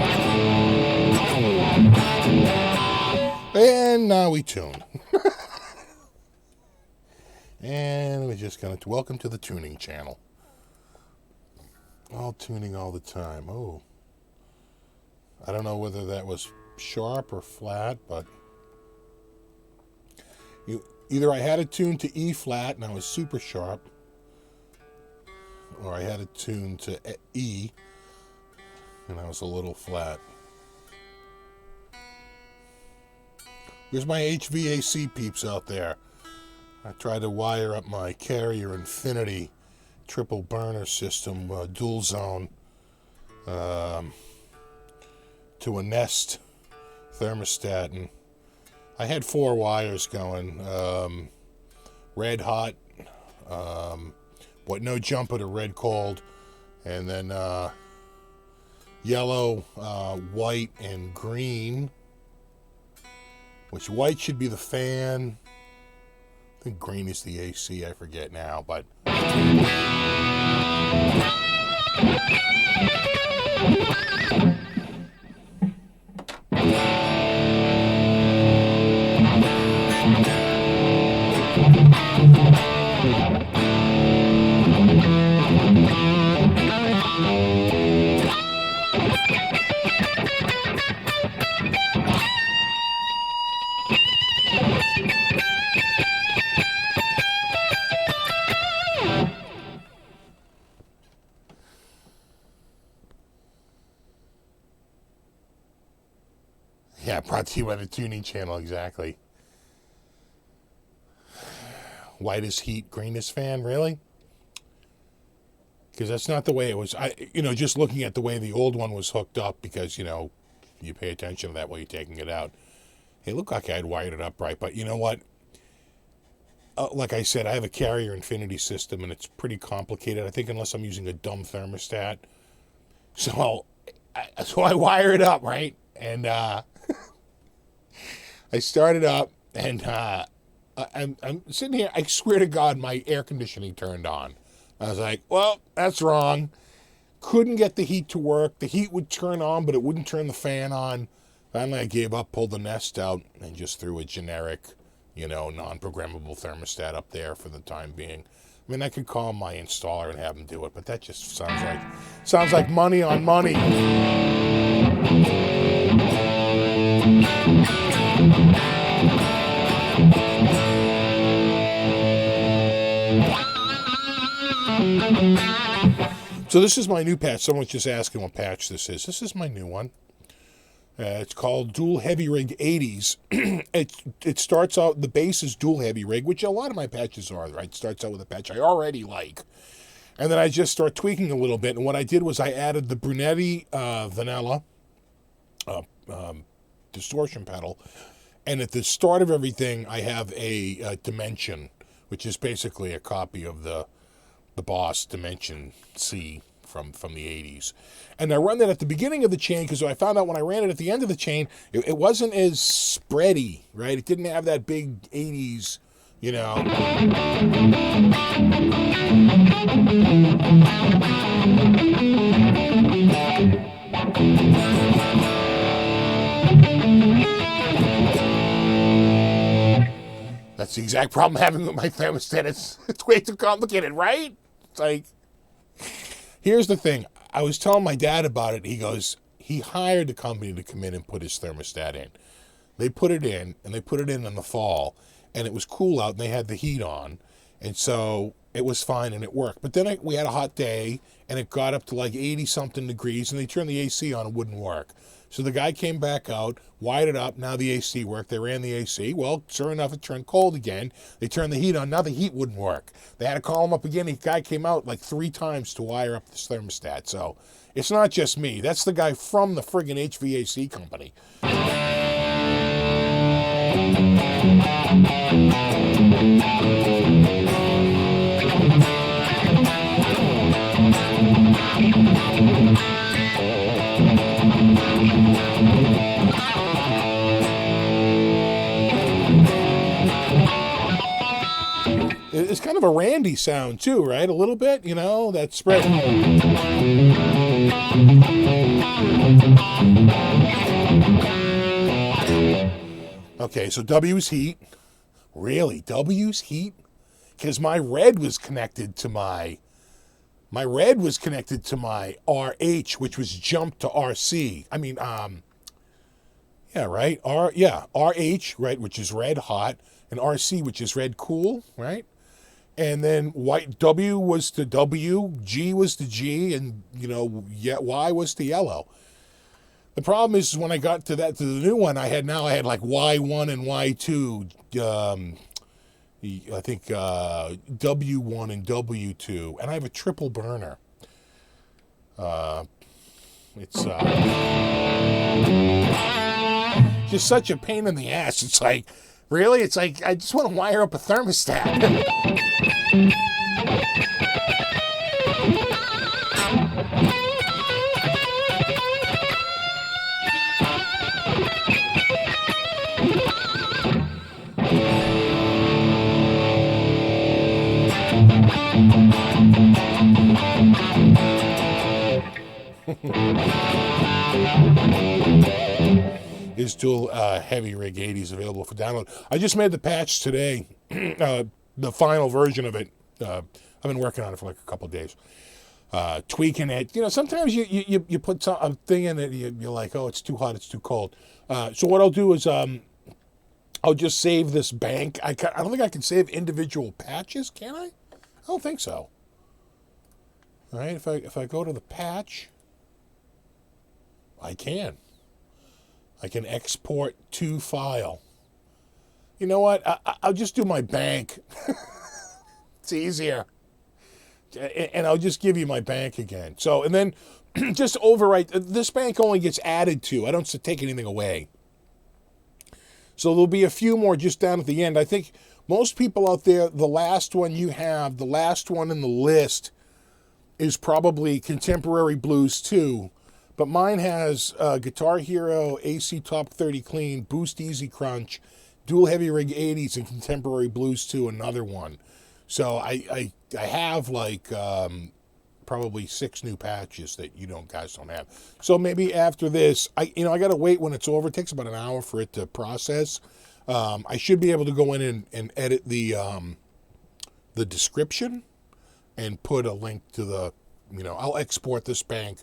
And now we tune. And we're just going to welcome to the tuning channel. All tuning all the time. Oh. I don't know whether that was sharp or flat, but either I had it tuned to E flat and I was super sharp, or I had it tuned to E and I was a little flat. Here's my HVAC peeps out there. I tried to wire up my Carrier Infinity triple burner system, dual zone, to a Nest thermostat, and I had 4 wires going, red hot, no jumper to red cold, and then yellow, white, and green, which white should be the fan. I think green is the AC, I forget now, but Brought to you by the tuning channel, exactly. White is heat, green is fan, really? Because that's not the way it was. Just looking at the way the old one was hooked up, because, you pay attention to that while you're taking it out. It looked like I'd wired it up right, but you know what? Like I said, I have a carrier infinity system, and it's pretty complicated, I think, unless I'm using a dumb thermostat. So I wire it up, right? And I start it up, and I'm sitting here. I swear to God, my air conditioning turned on. I was like, well, that's wrong. Couldn't get the heat to work. The heat would turn on, but it wouldn't turn the fan on. Finally, I gave up, pulled the Nest out, and just threw a generic, non-programmable thermostat up there for the time being. I mean, I could call my installer and have him do it, but that just sounds like money on money. So this is my new patch. Someone's just asking what patch this is. This is my new one. It's called Dual Heavy Rig 80s. It starts out, the base is Dual Heavy Rig, which a lot of my patches are, right? It starts out with a patch I already like. And then I just start tweaking a little bit. And what I did was I added the Brunetti Vanilla distortion pedal. And at the start of everything, I have a Dimension, which is basically a copy of the Boss Dimension C from the 80s. And I run that at the beginning of the chain, because I found out when I ran it at the end of the chain, it wasn't as spready, right? It didn't have that big 80s, That's the exact problem I'm having with my thermostat. It's way too complicated, right? It's like, here's the thing. I was telling my dad about it. He goes, he hired a company to come in and put his thermostat in. They put it in, and they put it in the fall, and it was cool out, and they had the heat on, and so it was fine, and it worked. But then we had a hot day, and it got up to like 80-something degrees, and they turned the AC on, and it wouldn't work. So the guy came back out, wired it up, now the AC worked. They ran the AC. Well, sure enough, it turned cold again. They turned the heat on. Now the heat wouldn't work. They had to call him up again. The guy came out like 3 times to wire up this thermostat. So it's not just me. That's the guy from the friggin' HVAC company. It's kind of a Randy sound too, right? A little bit, that spread. Okay, so W's heat. Really? W's heat? Because my red was connected to my RH, which was jumped to RC. I mean, yeah, right? RH, right, which is red hot, and RC, which is red cool, right? And then white W was to W, G was to G, and Y was to yellow. The problem is when I got to the new one, I had like Y1 and Y2. I think W1 and W2, and I have a triple burner. It's just such a pain in the ass. It's like, really? It's like, I just want to wire up a thermostat. Is Dual Heavy Rig 80s available for download. I just made the patch today, the final version of it. I've been working on it for like a couple of days, tweaking it. Sometimes you put a thing in it, you're like, oh, it's too hot, it's too cold. So what I'll do is I'll just save this bank. I don't think I can save individual patches, can I? I don't think so. All right, if I go to the patch, I can. I can export to file. You know what? I'll just do my bank. It's easier. And I'll just give you my bank again. So, and then just overwrite. This bank only gets added to. I don't take anything away. So there'll be a few more just down at the end. I think most people out there, the last one you have, the last one in the list is probably Contemporary Blues 2. But mine has Guitar Hero, AC Top 30 Clean, Boost Easy Crunch, Dual Heavy Rig 80s, and Contemporary Blues 2, another one. So I have like probably 6 new patches that you guys don't have. So maybe after this, I got to wait when it's over. It takes about an hour for it to process. I should be able to go in and edit the description and put a link to the, I'll export this bank,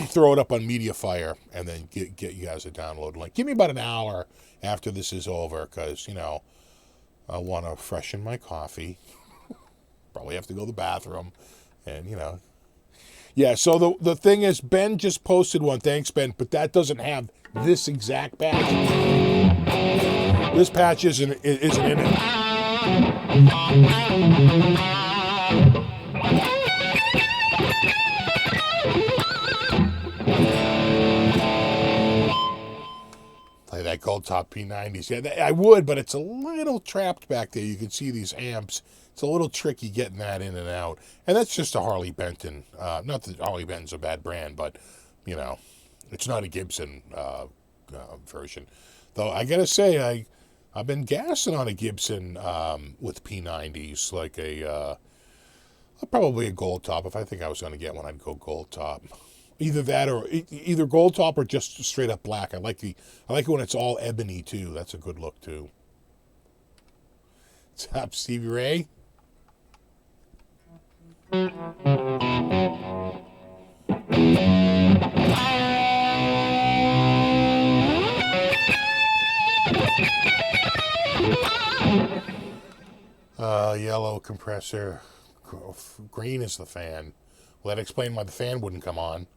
throw it up on MediaFire, and then get you guys a download link. Give me about an hour after this is over, because, I want to freshen my coffee. Probably have to go to the bathroom. And, Yeah, so the thing is, Ben just posted one. Thanks, Ben. But that doesn't have this exact patch. This patch isn't in it. Play that Gold Top P90s. Yeah, I would, but it's a little trapped back there. You can see these amps. It's a little tricky getting that in and out. And that's just a Harley Benton. Not that Harley Benton's a bad brand, but, it's not a Gibson version. Though I got to say, I've been gassing on a Gibson with P90s, like probably a Gold Top. If I think I was going to get one, I'd go Gold Top. Either that or either Gold Top or just straight up black. I like it when it's all ebony, too. That's a good look, too. What's up, Stevie Ray? Yellow compressor. Green is the fan. Well, that explained why the fan wouldn't come on.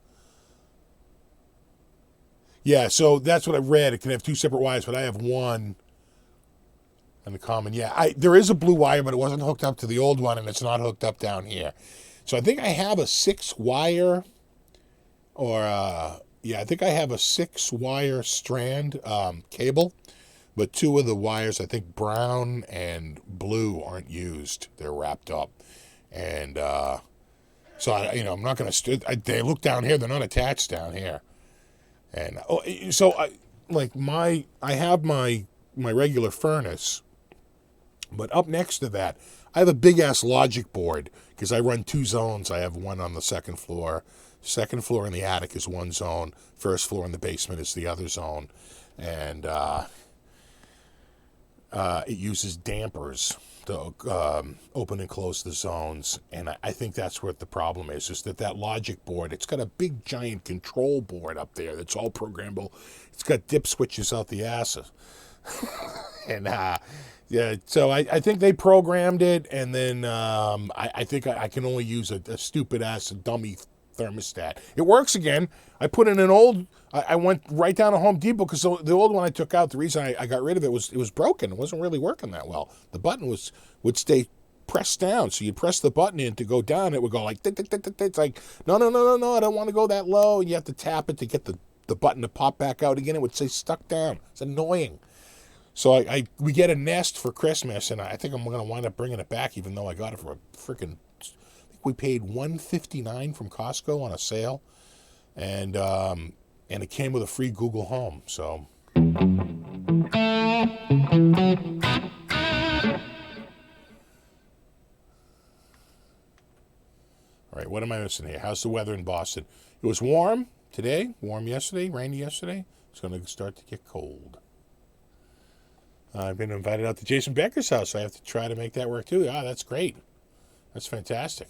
Yeah, so that's what I read. It can have 2 separate wires, but I have one. And the common, yeah. There is a blue wire, but it wasn't hooked up to the old one, and it's not hooked up down here. So I think I have a 6-wire, I think I have a 6-wire strand cable, but 2 of the wires, I think brown and blue, aren't used. They're wrapped up. And so, I'm not going to, they look down here, they're not attached down here. And so, I have my regular furnace. But up next to that, I have a big-ass logic board because I run 2 zones. I have one on the second floor. Second floor in the attic is one zone. First floor in the basement is the other zone. And it uses dampers to open and close the zones. And I think that's what the problem is that logic board, it's got a big, giant control board up there that's all programmable. It's got dip switches out the asses. And yeah, so I think they programmed it, and then I think I can only use a stupid-ass dummy thermostat. It works again. I put in an old, I went right down to Home Depot, because the old one I took out, the reason I got rid of it was broken. It wasn't really working that well. The button would stay pressed down, so you'd press the button in to go down, it would go like, tick, tick, tick, tick, tick. It's like, no, I don't want to go that low, and you have to tap it to get the button to pop back out again. It would say stuck down. It's annoying. So we get a Nest for Christmas, and I think I'm going to wind up bringing it back, even though I got it for a freaking, I think we paid $159 from Costco on a sale, and it came with a free Google Home. So. All right, what am I missing here? How's the weather in Boston? It was warm today, warm yesterday, rainy yesterday. It's going to start to get cold. I've been invited out to Jason Becker's house, so I have to try to make that work too. Ah, that's great. That's fantastic.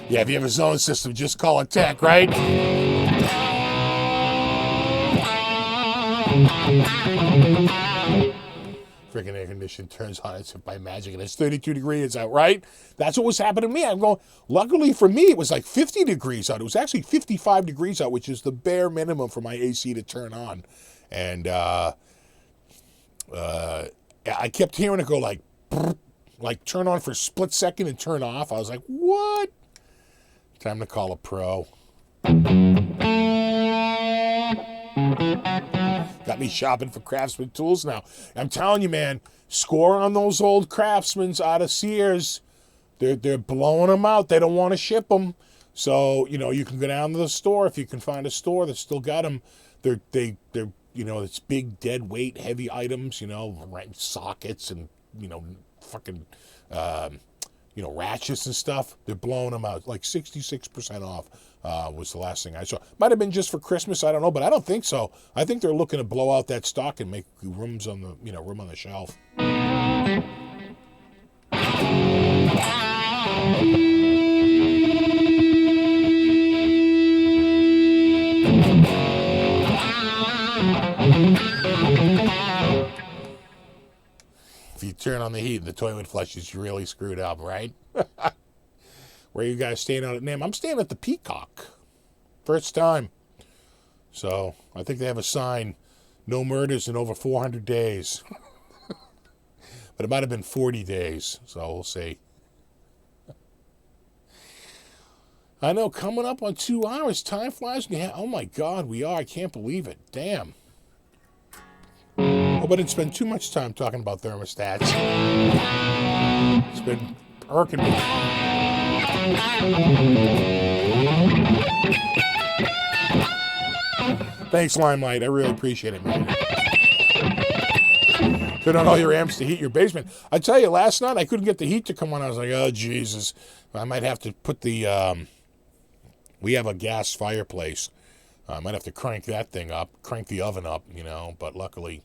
Yeah, if you have a zone system, just call it tech, right? freaking air conditioner turns on as if by magic, and it's 32 degrees out, right? That's what was happening to me. I'm going, luckily for me, it was like 50 degrees out. It was actually 55 degrees out, which is the bare minimum for my AC to turn on. And I kept hearing it go like turn on for a split second and turn off. I was like, what? Time to call a pro. Got me shopping for Craftsman tools now. I'm telling you, man, score on those old Craftsmans out of Sears. They're blowing them out. They don't want to ship them. So, you can go down to the store if you can find a store that's still got them. They're it's big, dead weight, heavy items, sockets and, fucking, ratchets and stuff. They're blowing them out. Like 66% off was the last thing I saw. Might have been just for Christmas. I don't know, but I don't think so. I think they're looking to blow out that stock and make room on the shelf. If you turn on the heat and the toilet flushes, you're really screwed up, right? Where are you guys staying out at NAMM? I'm staying at the Peacock. First time. So, I think they have a sign, no murders in over 400 days. But it might have been 40 days, so we'll see. I know, coming up on 2 hours, time flies. Oh my God, we are. I can't believe it. Damn. Oh, but it's been too much time talking about thermostats. It's been irking me. Thanks, Limelight. I really appreciate it, man. Turn on all your amps to heat your basement. I tell you, last night I couldn't get the heat to come on. I was like, oh, Jesus. I might have to put the... we have a gas fireplace. I might have to crank that thing up, crank the oven up, but luckily...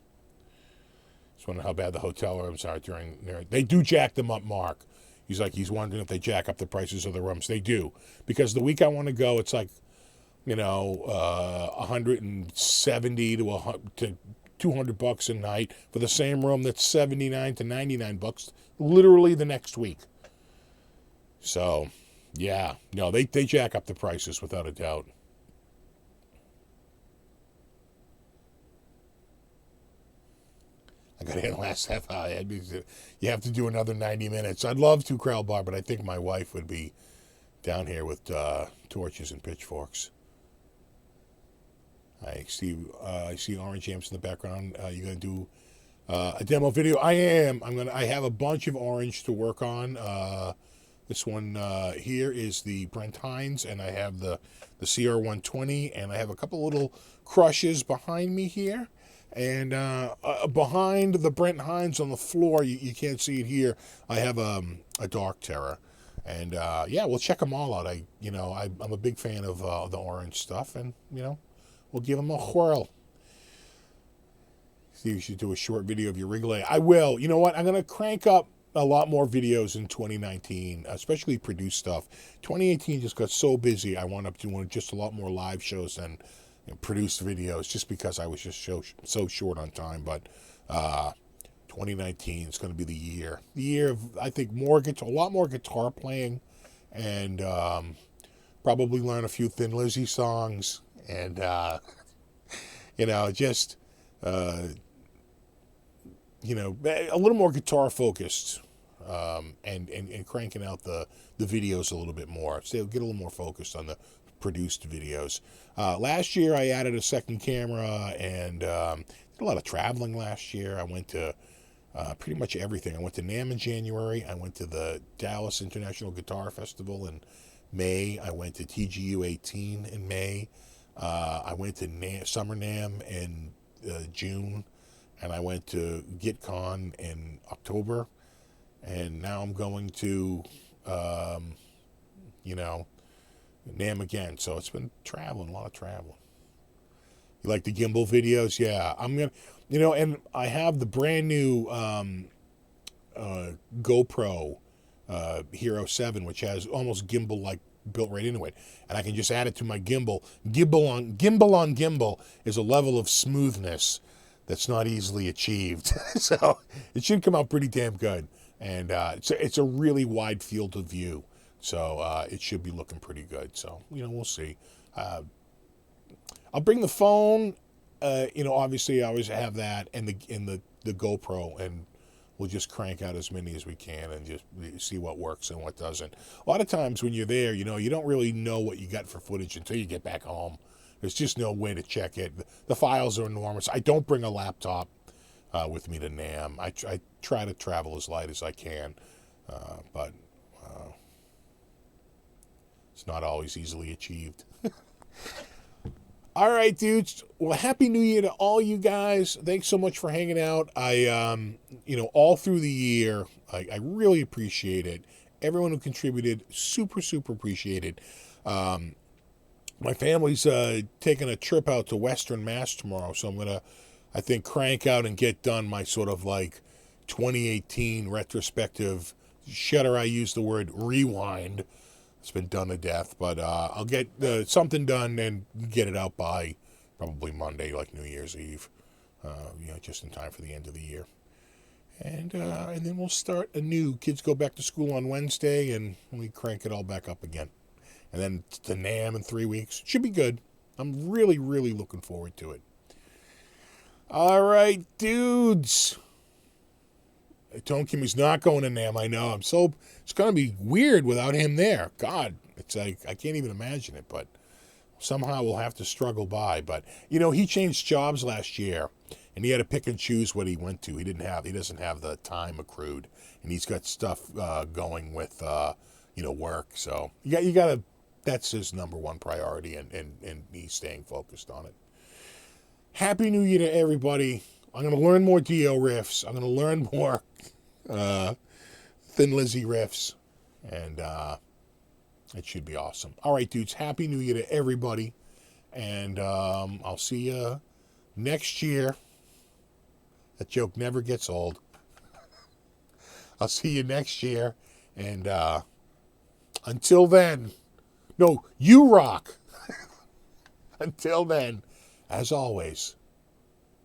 Just wondering how bad the hotel rooms are during... They do jack them up, Mark. He's wondering if they jack up the prices of the rooms. They do. Because the week I want to go, it's like, 170 to $200 a night for the same room that's $79 to $99 literally the next week. So, yeah. No, they jack up the prices without a doubt. I got in last half hour. You have to do another 90 minutes. I'd love to, Crowd Bar, but I think my wife would be down here with torches and pitchforks. I see orange amps in the background. You gonna do a demo video? I am. I have a bunch of orange to work on. This one here is the Brent Hines, and I have the CR120, and I have a couple little crushes behind me here. And behind the Brent Hines on the floor, you can't see it here, I have a Dark Terror. And we'll check them all out. I'm a big fan of the orange stuff, and we'll give them a whirl. See, you should do a short video of your rig lay. I will. You know what? I'm gonna crank up a lot more videos in 2019, especially produced stuff. 2018 just got so busy. I wound up doing just a lot more live shows than produced videos, just because I was just so short on time. But 2019 is going to be the year of, I think, a lot more guitar playing, and probably learn a few Thin Lizzy songs, and just a little more guitar focused, and cranking out the videos a little bit more. So get a little more focused on the produced videos. Last year I added a second camera, and did a lot of traveling last year. I went to pretty much everything. I went to NAMM in January. I went to the Dallas International Guitar Festival in May. I went to TGU 18 in May. I went to Summer NAMM in June, and I went to GitCon in October, and now I'm going to NAMM again. So it's been traveling, a lot of traveling. You like the gimbal videos? Yeah, I'm gonna, and I have the brand new GoPro Hero 7, which has almost gimbal like built right into it, and I can just add it to my gimbal. Gimbal on gimbal is a level of smoothness that's not easily achieved. So it should come out pretty damn good. And it's a really wide field of view. So it should be looking pretty good. So, we'll see. I'll bring the phone. Obviously I always have that and the GoPro, and we'll just crank out as many as we can and just see what works and what doesn't. A lot of times when you're there, you don't really know what you got for footage until you get back home. There's just no way to check it. The files are enormous. I don't bring a laptop with me to NAMM. I try to travel as light as I can, but it's not always easily achieved. All right, dudes. Well, Happy New Year to all you guys. Thanks so much for hanging out. All through the year, I really appreciate it. Everyone who contributed, super, super appreciated. My family's taking a trip out to Western Mass tomorrow, so I'm going to, I think, crank out and get done my sort of like 2018 retrospective. Shudder, I use the word rewind. It's been done to death, but I'll get something done and get it out by probably Monday, like New Year's Eve, just in time for the end of the year. And then we'll start anew. Kids go back to school on Wednesday, and we crank it all back up again. And then to NAMM in 3 weeks. Should be good. I'm really, really looking forward to it. All right, dudes. Tone Kimmy's not going to NAMM, I know. It's going to be weird without him there. God, it's like, I can't even imagine it, but somehow we'll have to struggle by. But, he changed jobs last year, and he had to pick and choose what he went to. He doesn't have the time accrued, and he's got stuff going with, work. So you got to, that's his number one priority, and he's staying focused on it. Happy New Year to everybody. I'm going to learn more Dio riffs. I'm going to learn more Thin Lizzy riffs. And it should be awesome. All right, dudes. Happy New Year to everybody. And I'll see you next year. That joke never gets old. I'll see you next year. And until then, no, you rock. Until then, as always,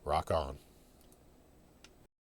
rock on.